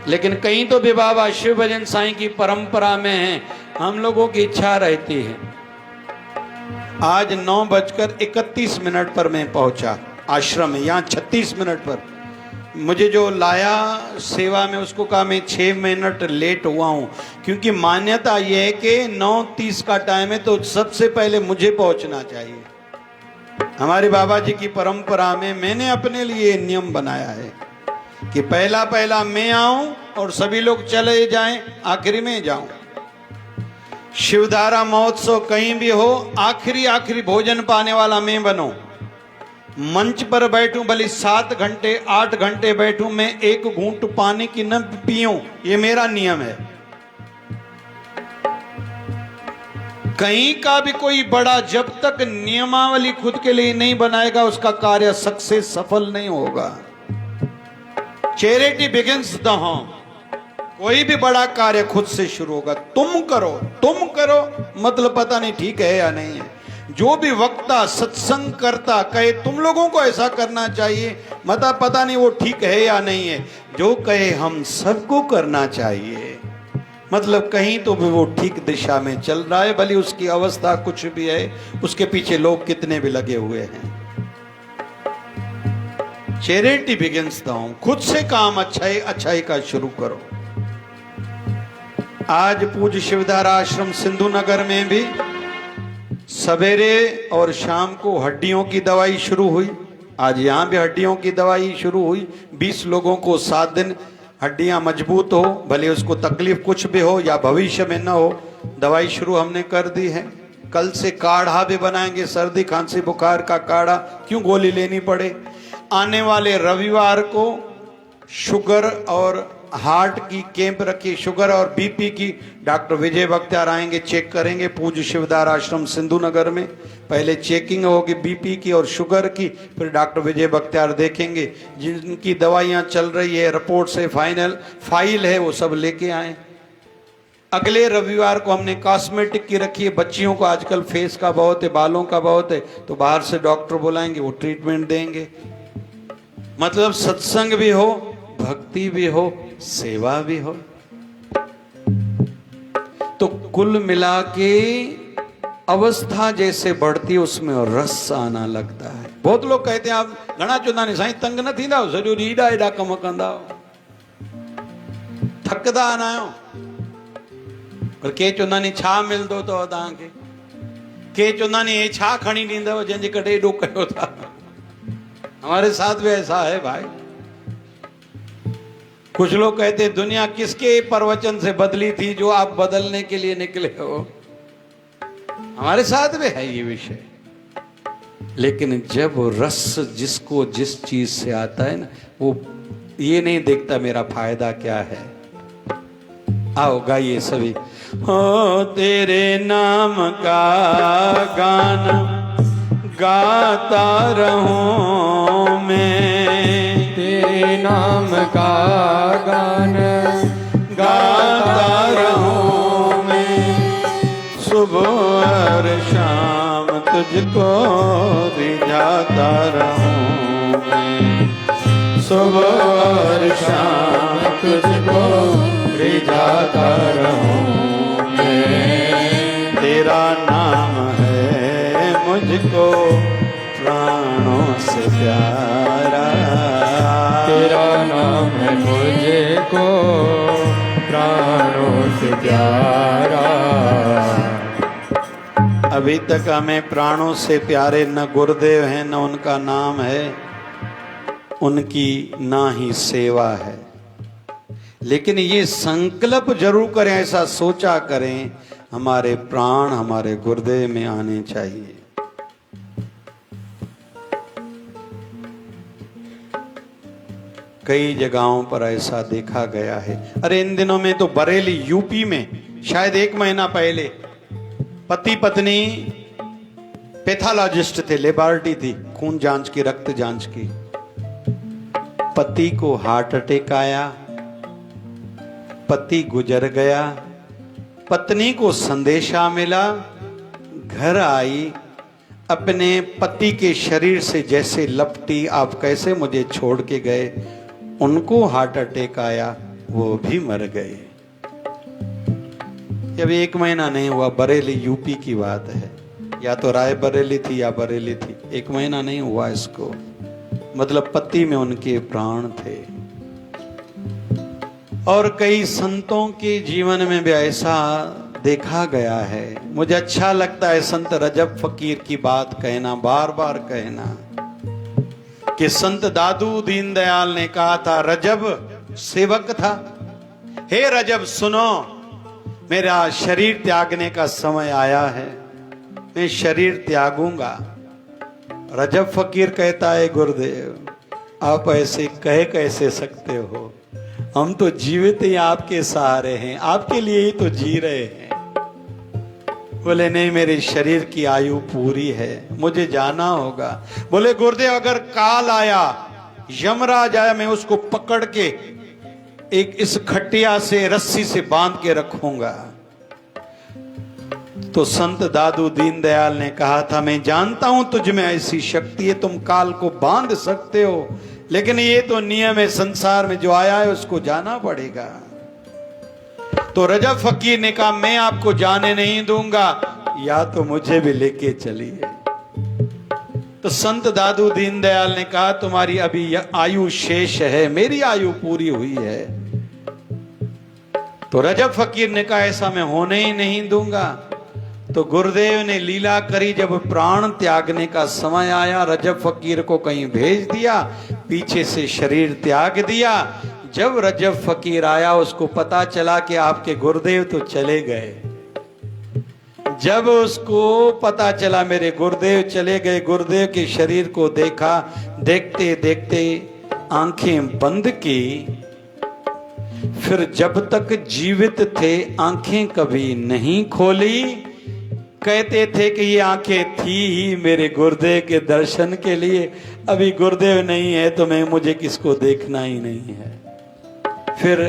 लेकिन कहीं तो भी बाबा शिव भजन साईं की परंपरा में है, हम लोगों की इच्छा रहती है। आज 9:31 पर मैं पहुंचा आश्रम में, यहाँ 36 मिनट पर। मुझे जो लाया सेवा में उसको कहा मैं 6 मिनट लेट हुआ हूँ, क्योंकि मान्यता ये है कि 9:30 का टाइम है तो सबसे पहले मुझे पहुँचना चाहिए। हमारे बाबा जी की परंपरा में मैंने अपने लिए नियम बनाया है कि पहला पहला मैं आऊं और सभी लोग चले जाएं, आखिरी में जाऊं। शिवधारा महोत्सव कहीं भी हो, आखिरी भोजन पाने वाला मैं बनूं। मंच पर बैठूं, भले 7 घंटे 8 घंटे बैठूं, मैं एक घूंट पानी की न पीऊं, ये मेरा नियम है। कहीं का भी कोई बड़ा जब तक नियमावली खुद के लिए नहीं बनाएगा, उसका कार्य सक्सेस सफल नहीं होगा। Charity begins the home. कोई भी बड़ा कार्य खुद से शुरू होगा। तुम करो मतलब पता नहीं ठीक है या नहीं है। जो भी वक्ता सत्संग करता कहे तुम लोगों को ऐसा करना चाहिए, मतलब पता नहीं वो ठीक है या नहीं है। जो कहे हम सबको करना चाहिए, मतलब कहीं तो भी वो ठीक दिशा में चल रहा है, भले उसकी अवस्था कुछ भी है, उसके पीछे लोग कितने भी लगे हुए हैं। Charity begins the home. खुद से काम अच्छाई का शुरू करो। आज पूज्य शिवधारा आश्रम सिंधु नगर में भी सवेरे और शाम को हड्डियों की दवाई शुरू हुई। आज यहाँ भी हड्डियों की दवाई शुरू हुई। 20 लोगों को 7 दिन हड्डियाँ मजबूत हो, भले उसको तकलीफ कुछ भी हो या भविष्य में न हो, दवाई शुरू हमने कर दी है। कल से काढ़ा भी बनाएंगे, सर्दी खांसी बुखार का काढ़ा, क्यों गोली लेनी पड़े। आने वाले रविवार को शुगर और हार्ट की कैंप रखी, शुगर और बीपी की। डॉक्टर विजय बख्तियार आएंगे, चेक करेंगे पूज्य शिवधारा आश्रम सिंधु नगर में। पहले चेकिंग होगी बीपी की और शुगर की, फिर डॉक्टर विजय बख्तियार देखेंगे। जिनकी दवाइयाँ चल रही है, रिपोर्ट से फाइल है, वो सब लेके आए। अगले रविवार को हमने कॉस्मेटिक की रखी है। बच्चियों को आजकल फेस का बहुत है, बालों का बहुत है, तो बाहर से डॉक्टर बुलाएंगे, वो ट्रीटमेंट देंगे। मतलब सत्संग भी हो, भक्ति भी हो, सेवा भी हो। तो कुल मिला के अवस्था जैसे बढ़ती है उसमें रस आना लगता है। बहुत लोग कहते हैं आप घना चुना नहीं साईं तंग न थींदा आहियो, सॼो ॾींहुं एॾा कम कंदा आहियो, थकदा न आहियो। पर के चवंदा नी छा मिलंदो अथव तव्हांखे, के चवंदा नी हे छा खणी ॾींदव जंहिंजे करे एॾो कयो था। हमारे साथ भी ऐसा है भाई। कुछ लोग कहते हैं दुनिया किसके प्रवचन से बदली थी जो आप बदलने के लिए निकले हो। हमारे साथ भी है ये विषय। लेकिन जब रस जिसको जिस चीज से आता है ना, वो ये नहीं देखता मेरा फायदा क्या है। आओ गाइए सभी। हो तेरे नाम का गान गाता रहूं मैं, तेरे नाम का गान गाता रहूं मैं, सुबह और शाम तुझको रिझाता रहूं मैं, सुबह और शाम तुझको रिझाता रहूं मैं। तेरा नाम है मुझको प्राणों से प्यारा, तेरा नाम है मुझको प्राणों से प्यारा। अभी तक हमें प्राणों से प्यारे न गुरुदेव हैं, न उनका नाम है, उनकी ना ही सेवा है। लेकिन ये संकल्प जरूर करें, ऐसा सोचा करें हमारे प्राण हमारे गुरुदेव में आने चाहिए। कई जगहों पर ऐसा देखा गया है। अरे इन दिनों में तो बरेली यूपी में शायद 1 महीना पहले पति पत्नी पैथोलॉजिस्ट थे, लेबोरेटरी थी, खून जांच की, रक्त जांच की। पति को हार्ट अटैक आया, पति गुजर गया, पत्नी को संदेशा मिला, घर आई, अपने पति के शरीर से जैसे लपटी, आप कैसे मुझे छोड़ के गए, उनको हार्ट अटैक आया, वो भी मर गए। जब 1 महीना नहीं हुआ, बरेली यूपी की बात है, या तो रायबरेली थी या बरेली थी, 1 महीना नहीं हुआ इसको, मतलब पति में उनके प्राण थे। और कई संतों के जीवन में भी ऐसा देखा गया है। मुझे अच्छा लगता है संत रजब फकीर की बात कहना, बार बार कहना, कि संत दादू दीनदयाल ने कहा था, रजब सेवक था, हे रजब सुनो, मेरा शरीर त्यागने का समय आया है, मैं शरीर त्यागूंगा। रजब फकीर कहता है, गुरुदेव आप ऐसे कह कैसे सकते हो, हम तो जीवित ही आपके सहारे हैं, आपके लिए ही तो जी रहे हैं। बोले नहीं, मेरे शरीर की आयु पूरी है, मुझे जाना होगा। बोले गुरुदेव अगर काल आया, यमराज आया, मैं उसको पकड़ के एक इस खटिया से रस्सी से बांध के रखूंगा। तो संत दादू दीनदयाल ने कहा था, मैं जानता हूं तुझ में ऐसी शक्ति है, तुम काल को बांध सकते हो, लेकिन ये तो नियम है संसार में, जो आया है उसको जाना पड़ेगा। तो रजब फकीर ने कहा, मैं आपको जाने नहीं दूंगा, या तो मुझे भी लेके चलिए। तो संत दादू दीनदयाल ने कहा, तुम्हारी अभी आयु शेष है, मेरी आयु पूरी हुई है। तो रजब फकीर ने कहा, ऐसा मैं होने ही नहीं दूंगा। तो गुरुदेव ने लीला करी, जब प्राण त्यागने का समय आया, रजब फकीर को कहीं भेज दिया, पीछे से शरीर त्याग दिया। जब रजब फकीर आया, उसको पता चला कि आपके गुरुदेव तो चले गए। जब उसको पता चला मेरे गुरुदेव चले गए, गुरुदेव के शरीर को देखा, देखते देखते आंखें बंद की, फिर जब तक जीवित थे आंखें कभी नहीं खोली। कहते थे कि ये आंखें थी ही मेरे गुरुदेव के दर्शन के लिए, अभी गुरुदेव नहीं है तो मुझे किसको देखना ही नहीं है। फिर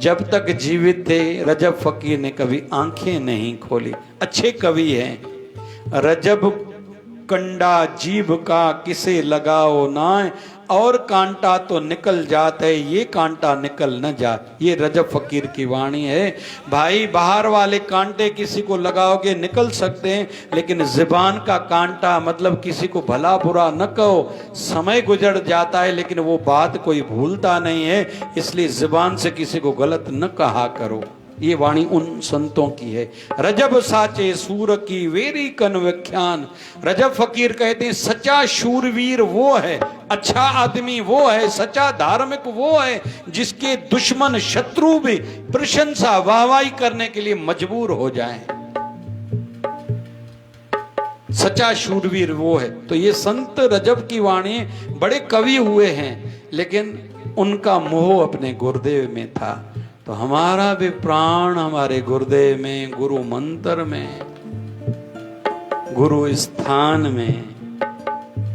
जब तक जीवित थे रजब फकीर ने कभी आंखें नहीं खोली। अच्छे कवि हैं। रजब कंडा जीभ का किसे लगाओ ना, और कांटा तो निकल जाता है, ये कांटा निकल न जा। ये रजब फकीर की वाणी है। भाई बाहर वाले कांटे किसी को लगाओगे निकल सकते हैं, लेकिन जुबान का कांटा, मतलब किसी को भला बुरा न कहो, समय गुजर जाता है लेकिन वो बात कोई भूलता नहीं है, इसलिए जुबान से किसी को गलत न कहा करो। ये वाणी उन संतों की है। रजब साचे सूर की वेरी कन व्याख्यान। रजब फकीर कहते हैं सच्चा शूरवीर वो है, अच्छा आदमी वो है, सच्चा धार्मिक वो है जिसके दुश्मन शत्रु भी प्रशंसा वाहवाही करने के लिए मजबूर हो जाएं। सच्चा शूरवीर वो है। तो ये संत रजब की वाणी, बड़े कवि हुए हैं लेकिन उनका मोह अपने गुरुदेव में था। तो हमारा भी प्राण हमारे गुरुदेव में, गुरु मंत्र में, गुरु स्थान में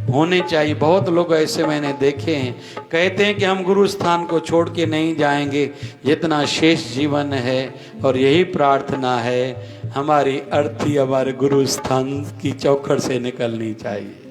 होने चाहिए। बहुत लोग ऐसे मैंने देखे हैं, कहते हैं कि हम गुरु स्थान को छोड़ के नहीं जाएंगे जितना शेष जीवन है, और यही प्रार्थना है हमारी अर्थी हमारे गुरु स्थान की चौखट से निकलनी चाहिए।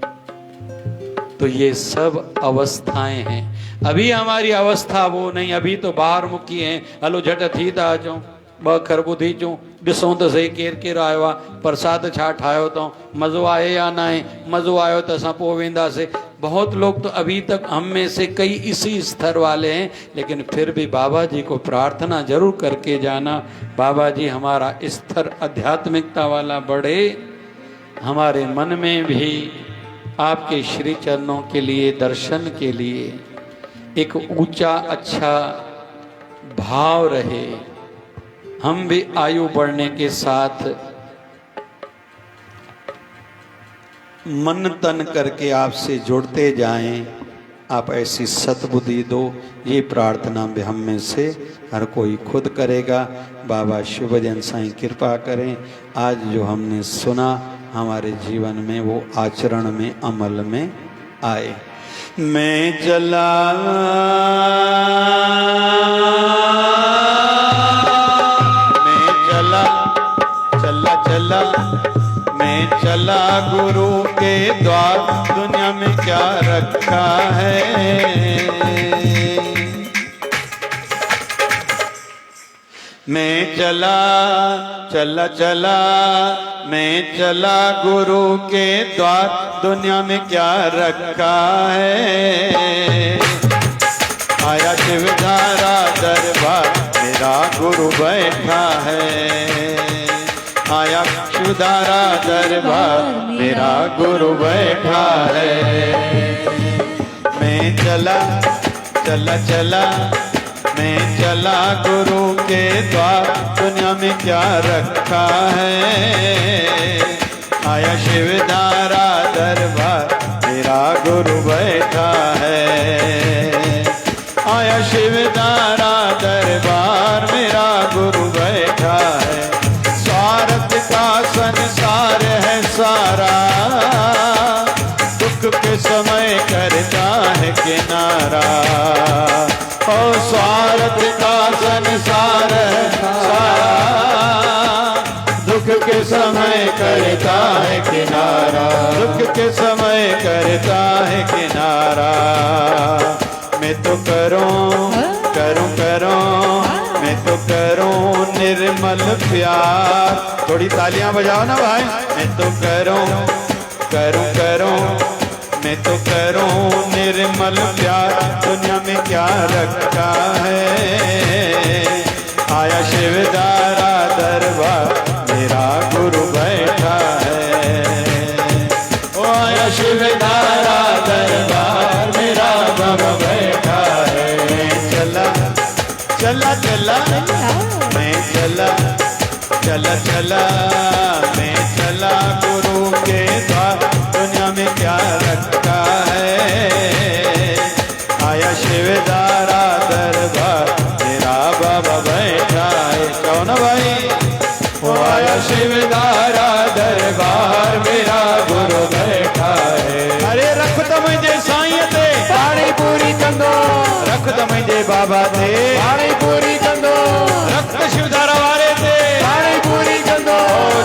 तो ये सब अवस्थाएं हैं। अभी हमारी अवस्था वो नहीं, अभी तो बाहर मुखी हैं। हलो झट थी था अचूं ब खरबू थी चूं ॾिसूं त सही केर केर आयो आहे, प्रसाद छा ठाहियो अथऊं, मज़ो आहे या न आहे, मज़ो आयो त असां पोइ वेंदासीं। बहुत लोग तो अभी तक हम में से कई इसी स्तर वाले हैं, लेकिन फिर भी बाबा जी को प्रार्थना जरूर करके जाना, बाबा जी हमारा स्तर आध्यात्मिकता वाला बढ़े, हमारे मन में भी आपके श्री चरणों के लिए, दर्शन के लिए एक ऊंचा अच्छा भाव रहे। हम भी आयु बढ़ने के साथ मन तन करके आपसे जुड़ते जाएं, आप ऐसी सतबुद्धि दो। ये प्रार्थना भी हम में से हर कोई खुद करेगा। बाबा शिवभजन साईं कृपा करें, आज जो हमने सुना हमारे जीवन में वो आचरण में अमल में आए। मैं चला मैं चला गुरु के द्वार, दुनिया में क्या रखा है। मैं चला मैं चला गुरु के द्वार, दुनिया में क्या रखा है। आया शिवधारा दरबार, मेरा गुरु बैठा है। आया शिवधारा दरबार, मेरा गुरु बैठा है। मैं चला मैं चला गुरु के द्वार, दुनिया में क्या रखा है। आया शिवधारा दरबार, मेरा गुरु बैठा है। आया शिवधारा दरबार, मेरा गुरु बैठा है। स्वार्थ का संसार है सारा, दुख के समय करता है किनारा। ओ स्वार्थ का संसार है सारा, दुख के समय करता है किनारा। दुख के समय करता है किनारा। मैं तो करूं मैं तो करूं निर्मल प्यार। थोड़ी तालियां बजाओ ना भाई। मैं तो करूं मैं तो करूं निर्मल प्यार, दुनिया में क्या रखा है। आया शिवधारा दरबार, मेरा गुरु बैठा है। ओ आया शिवधारा दरबार, मेरा बाबा बैठा है। मैं चला मैं चला गुरु के द्वार, दुनिया में क्या रखा है। आया शिवधारा दरबार, मेरा बाबा बैठा है। कौन भाई। वो आया शिवधारा दरबार, मेरा गुरु बैठा है। अरे रख तो मुझे साईं ते पानी पूरी कंदो, रख तो मुझे बाबा ते पानी पूरी कंदो, रख शिवधारा वाले ते पानी पूरी कंदो।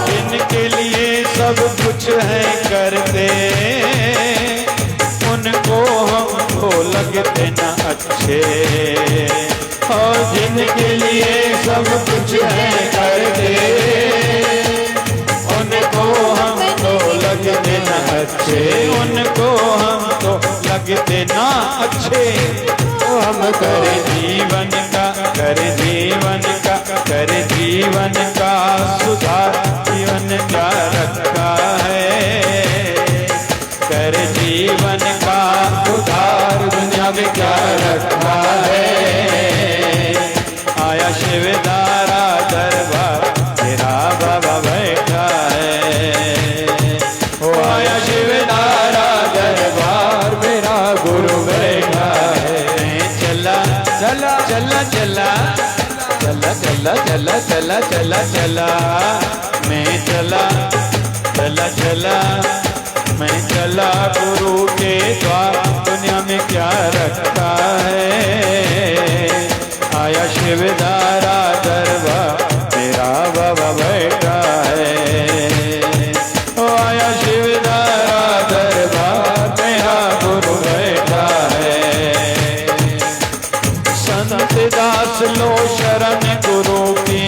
जिनके लिए सब कुछ है करते, उनको हमको लगते न अच्छे। और जिनके लिए सब कुछ है करते, उनको हमको लगते न अच्छे। उनको हमको लगते न अच्छे। तो हम करे जीवन का सुधार, जीवन क्या रखा है। कर जीवन का सुधार, दुनिया में क्या रखा है। आया शिवधारा दरबार, मेरा बाबा बैठा है। ओ आया शिवधारा दरबार, मेरा गुरु बैठा है। मैं चला मैं चला गुरु के द्वार, दुनिया में क्या रखा है। आया शिवधारा दरबार, मेरा बाबा बैठा है। ओ आया शिवधारा दरबार, मेरा गुरु बैठा है। संत दास लो शरण गुरु की,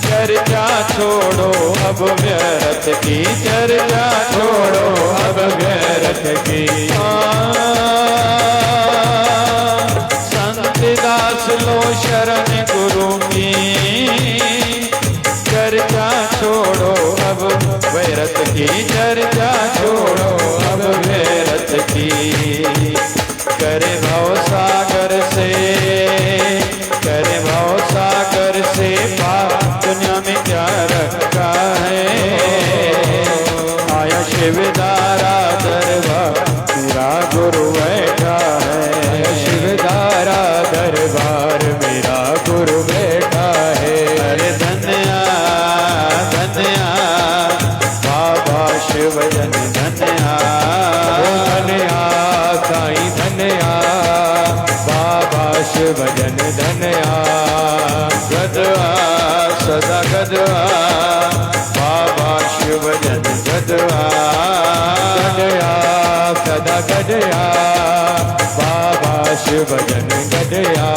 चर्चा छोड़ो अब व्यर्थ की। चर्चा छोड़ो अब व्यर्थ की। संत दास लो शरण गुरु की, चर्चा छोड़ो अब व्यर्थ की। चर्चा छोड़ो अब व्यर्थ की। करे भव सागर से, करे भव सागर शिवधारा दरबार मेरा गुरु बैठा है। शिवधारा दरबार मेरा गुरु बैठा है। अरे धन्या धन्या बाबा शिवजन धन्या। धन्या साईं धन्या बाबा शिवजन धन्या। गदवा सदा गदवा बाबा शिवजन गदवा। गदया सदा गदया बाबा शिवजन गदया।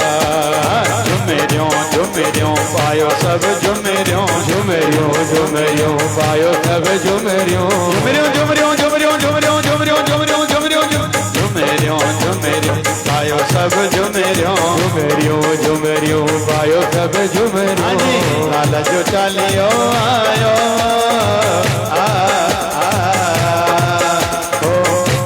झुमेरियों झुमेरियों पायो सब झुमेरियों झुमरियों झुमरियों पायो सब झुमरियों। झुमेरियों झुमेरियों झुमेरियों झुमेरियों झुमेरियों झुमेरियों झुमेरियों झुमेरियों झुमेरियों पायो सब झुमेरियों। झुमरियों झुमरियों पायो सब झुमरियों। लाल जो चालियो आयो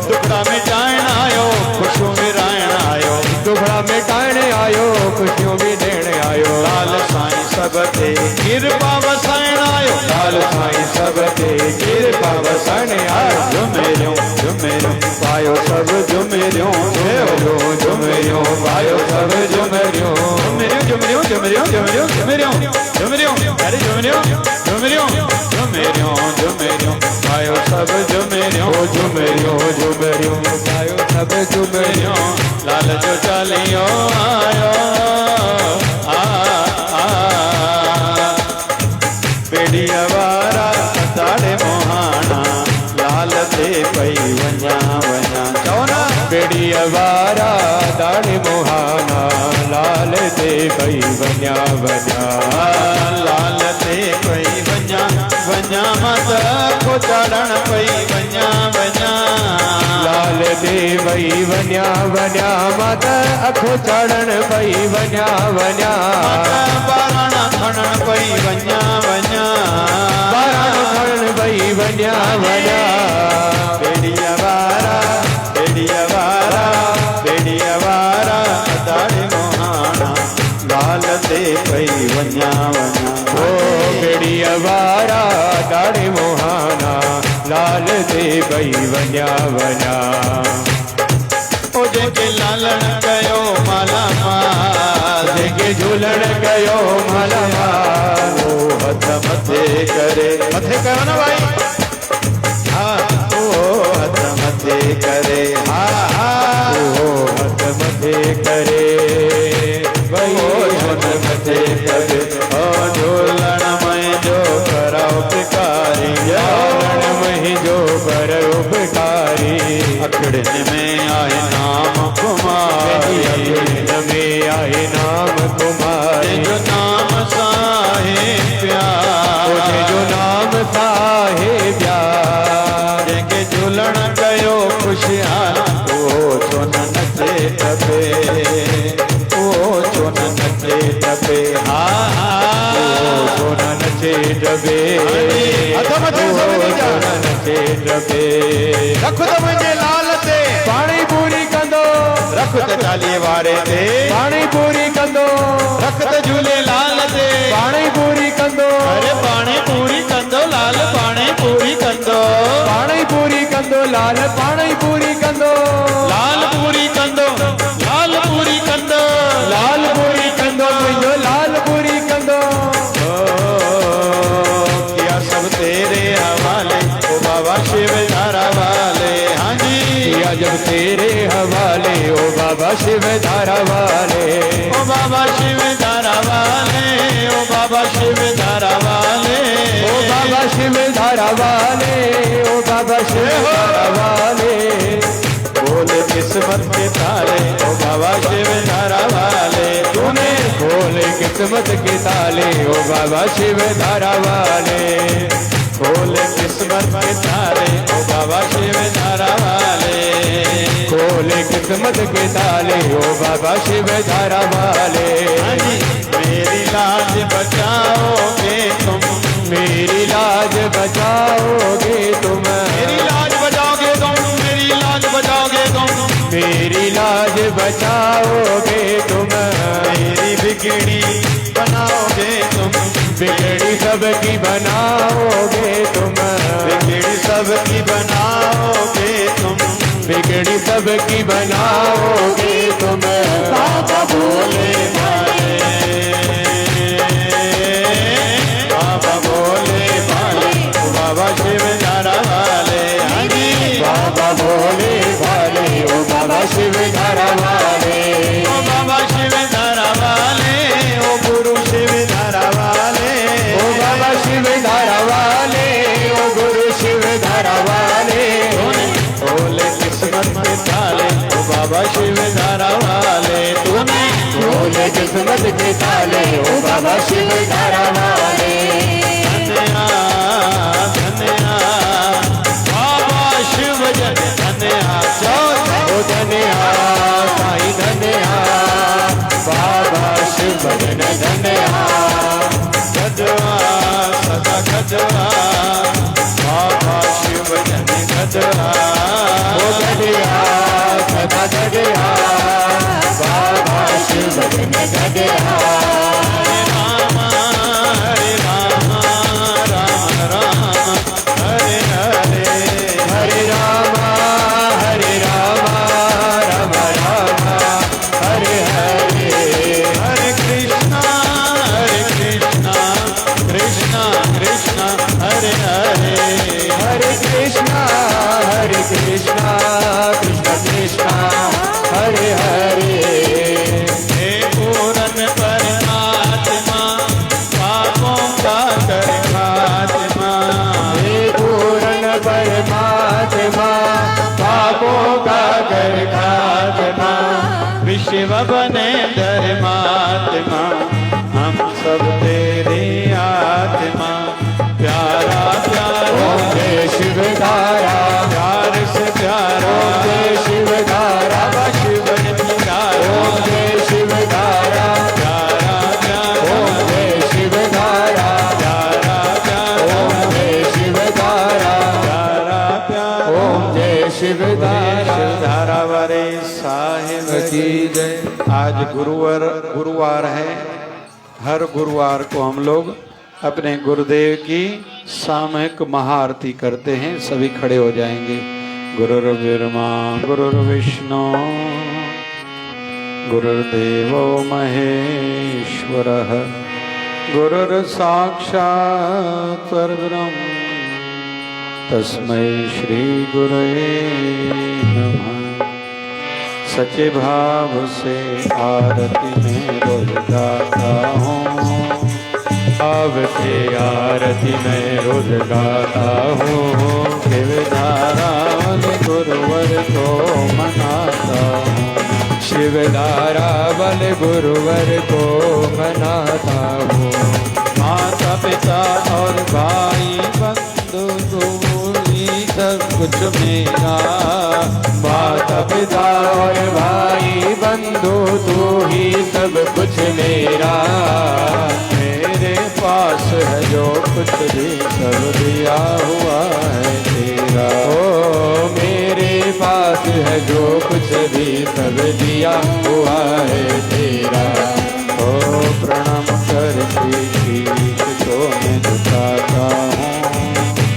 दुखड़ा मिटाइण आयो खुशियों विराइण आयो। दुखड़ा मिटाइण आयो खुशियों भी देण आयो। लाल साईं सब ते कृपा वसाइण आयो। लाल साईं सब ते कृपा वसाइण आयो। झुमेरियों झुमेरियों पायो सब झुमेरियों झुमरियों झुमरियों पायो सब झुमरियों। झुमेरियों झुमेरियों झुमेरियों झुमेरियों झुमेरियों झुमेरियों अरे झुमेरियों झुमेरियों झुमेरियों झुमेरियों पायो सब झुमेरियों। झुमरियों झुमरियों पायो सब झुमरियों। लाल जो चालियो आयो बेड़िया वारा ताड़े मोहाना लाल ते पई वञा वञा। चओ ना बेड़िया वारा दाढ़ी मोहाना लाल ते पई वञा वञा। लाल ते पई वञा वञा मत को चढ़ण पई वञा वञा। लाल ते पई वञा वञा मत अखो चढ़ण पई वञा वञा। बारण खणण पई वञा वञा। बारण खणण पई वञा वञा। बेड़िया वारा बेड़िया वारा बेड़िया वारा दाढ़ी मोहाना लाल ते पई वञा वञा। ओ बेड़िया वारा दाढ़ी मोहाना लाल ते पई वञा वञा। ओ जेके लालण कयो माला माल जेके झूलण कयो माला माल। ओ हथ मथे करे मथे कयो ना भाई। हाँ ओ हथ मथे करे हा हा ओ हथ मथे करे वही हथ मथे करे। ओ झूलण में जो कराओ भिखारी झूलण में जो कर उपकारी। अखड़न में आए नाम कुमारी। अखड़न में आए नाम कुमारी। जो नाम साहे प्यार जो नाम साहे प्यार। जेके झूलण कयो खुशियाल ओ छो न नचे टपे ओ छो न नचे टपे। हा हा ओ छो न नचे डबे। हथ मथे सब नीचा नचे डबे। रख त मुंहिंजे लाल ते पाणी पूरी कंदो। रख त चालीहे वारे ते पाणी पूरी कंदो। रख त झूले लाल ते पाणी पूरी कंदो। अरे पाणी पूरी कंदो लाल पाणी पूरी कंदो। पाणी पूरी कंदो लाल पाणी पूरी कंदो। लाल पूरी कंदो लाल पूरी कंदो। लाल पूरी कंदो मुंहिंजो लाल पूरी कंदो। किया सब तेरे हवाले ओ बाबा शिव धारा वाले। हाँ जी किया जब तेरे हवाले ओ बाबा शिव धारा वाले। ओ बाबा शिव धारा वाले ओ बाबा शिव धारा वाले। ओ बाबा शिव धारा वाले ओ बाबा शिव धारा वाले। बोले किस्मत के ताले ओ बाबा शिव धारा वाले। तूने खोले किस्मत के ताले ओ बाबा शिव धारा वाले। खोले किस्मत के ताले ओ बाबा शिव धारा वाले। खोले किस्मत के ताले ओ बाबा शिव धारा वाले। मेरी लाज बचाओगे तुम मेरी लाज बचाओगे तुम। मेरी लाज बचाओगे तुम मेरी लाज बचाओगे तुम। मेरी लाज बचाओगे तुम। मेरी बिगड़ी बनाओगे तुम। बिगड़ी सबकी बनाओगे तुम। बिगड़ी सबकी बना की बनाओगे तुम बाबा भोले भाले, बाबा भोले भाले, बाबा शिव धारा वाले, बाबा भोले भाले, ओ बाबा शिव धारा वाले, ओ बाबा शिव धारा वाले, ओ गुरु शिव धारा वाले, ओ बाबा शिव धारा वाले, ओ गुरु शिव धारा वाले, बोले किस्मत के ताले, ओ बाबा शिव धारा वाले, तूने बोले किस्मत के ताले, ओ बाबा शिव धारा वाले, धन्या धन्या बाबा शिव जन धन्या, ओ धन्या साईं धन्या, बाबा शिव जन धन्या, गजवा सदा गजवा, बाबा शिव जन गजवा, ओ गजया सदा गजया, बाबा शिव जन गजया, हरे राम राम राम हरे हरे, हरे राम राम राम हरे हरे, हरे कृष्णा कृष्णा कृष्णा हरे हरे, हरे कृष्णा कृष्णा कृष्णा हरे हरे, हे पूर्ण परमात्मा पापों का कर खात्मा, हे पूर्ण परमात्मा पापों का कर खात्मा, विश्व बने धर्मात्मा, हम सब तेरी आत्मा, प्यारा प्यारा जय शिव धारा, प्यार से प्यारा जय शिव धारा, शिव धारा जय शिव धारा, प्यारा प्यारा जय शिव धारा, प्यारा प्यारा जय शिव धारा, प्यारा प्यारा जय शिव धारा वाले साहिब की जय। आज गुरुवार है। हर गुरुवार को हम लोग अपने गुरुदेव की सामूहिक महाआरती करते हैं। सभी खड़े हो जाएंगे। गुरुर्ब्रह्मा गुरुर्विष्णु गुरुर्देवो महेश्वरः गुरुर्साक्षात् परब्रह्म तस्मै श्री गुरवे नमः। सच्चे भाव से आरती में रोज गाता हूँ, भाव से आरती में रोज गाता हूँ। शिव धारा वाले गुरुवर को मनाता हूँ, शिव धारा वाले गुरुवर को मनाता हूँ। माता पिता और भाई बंधु सब कुछ मेरा, माता पिता और भाई बंधु तू ही सब कुछ मेरा। मेरे पास है जो कुछ भी सब दिया हुआ है तेरा। ओ मेरे पास है जो कुछ भी सब दिया हुआ है तेरा। ओ प्रणाम करके शीश को मैं झुकाता हूँ,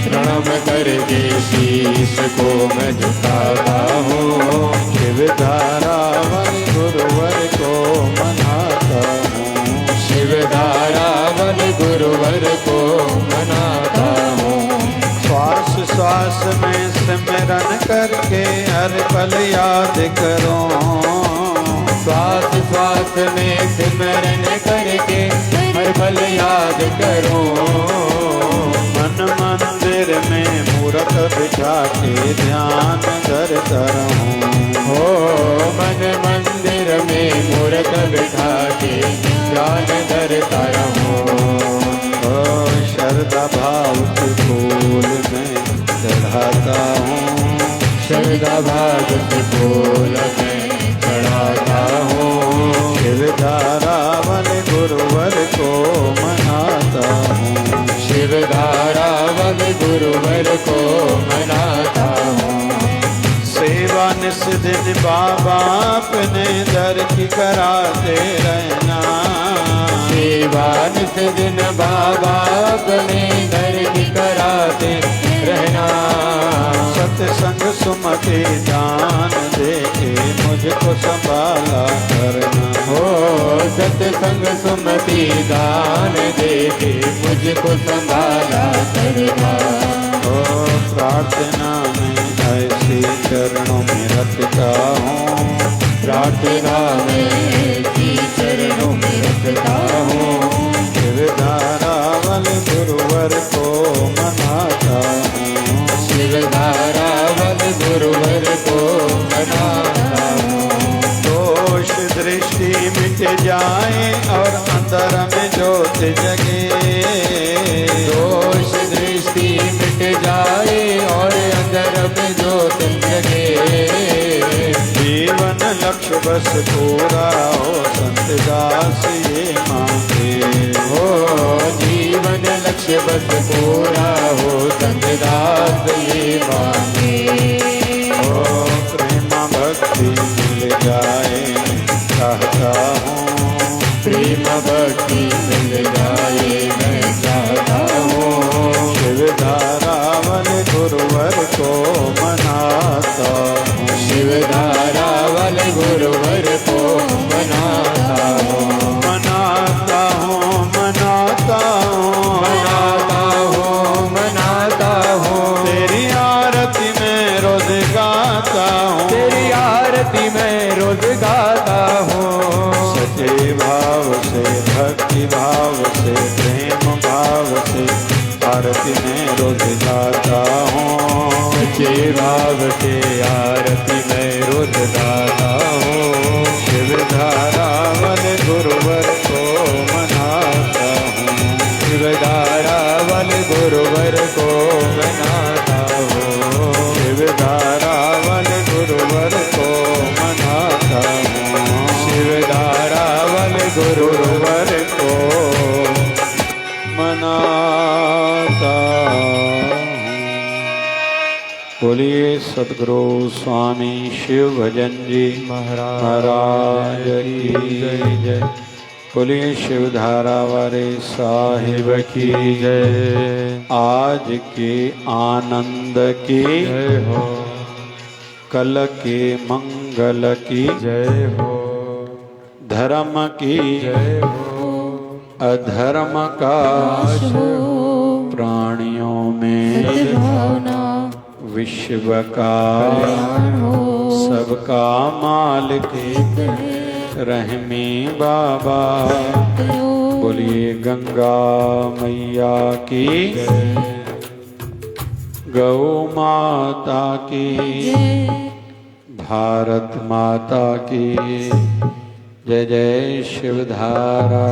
प्रणाम करके शीश को मैं झुकाता हूँ। शिव धारा वाले गुरुवर को मनाता हूँ, शिव धारा वाले गुरुवर को मनाता हूँ। श्वास श्वास में सिमरन करके हर पल याद करो, श्वास श्वास में सिमरन करके हर पल याद करो। मन मंदिर में मूरत बिठा के ध्यान करता रहूं, हो मन मंदिर में मूरत बिठा के ध्यान करता रहूं। ओ श्रद्धा भाव के फूल में चढ़ाता हूँ, श्रद्धा भाव के फूल में चढ़ाता हूँ। शिव धारा वाले गुरुवर को मनाता हूँ, शिव धारा वाले गुरुवर को मनाता हूँ। सेवा निस दिन बाबा अपने दर की कराते रहना, सेवा निस दिन बाबा अपने दर की कराते रहना। सत संग सुमति दान दे के मुझको संभाला करना। हो सत्संग सुमति दान दे के मुझको संभाला करना। हो प्रार्थना में ऐसे चरणों में रखता हूँ, प्रार्थना में ऐसी चरणों में रखता हूँ। शिवधारावल गुरुवर को मनाता हूँ, शिवधारावल गुरुवर को मनाता हूँ। दोष दृष्टि मिट जाए और अंदर में ज्योत जगे, दोष दृष्टि मिट जाए और अंदर में ज्योत जगे। जीवन लक्ष्य बस पूरा हो संत दास ये मांगे। हो जीवन लक्ष्य बस पूरा हो संत दास ये मांगे। हो प्रेम भक्ति मिल जाए चाहता हूँ, प्रेम भक्ति मिल जाए मैं चाहता हूँ। शिवधारावल गुरुवर को मनाता हूँ, शिवधारावल गुरुवर को मनाता हूँ। मनाता हूँ, मनाता हूँ, मनाता हूँ, मनाता हूँ। तेरी आरती में रोज गाता हूँ, तेरी आरती में रोज गाता हूँ। सच्चे भाव से भक्ति भाव से प्रेम भाव से आरती में रोज गाता हूँ, सच्चे भाव से आरती में रोज गाता हूँ। शिवधारावल गुरुवर को मनाता हूँ, शिवधारावल गुरुवर को मनाता हूँ। शिवधारावल गुरुवर को मनाता हूँ, शिवधारावल गुरुवर को मनाता हूँ। बोलिए सतगुरु स्वामी शिव भजन जी महाराज की जय। बोलिए शिवधारा वाले साहिब की जय। आज के आनंद की जय हो, कल के मंगल की जय हो, धर्म की जय हो, अधर्म का प्राणियों में विश्व का सबका मालिक रहमी बाबा। बोलिए गंगा मैया की, गौ माता की, भारत माता की जय। जय शिवधारा।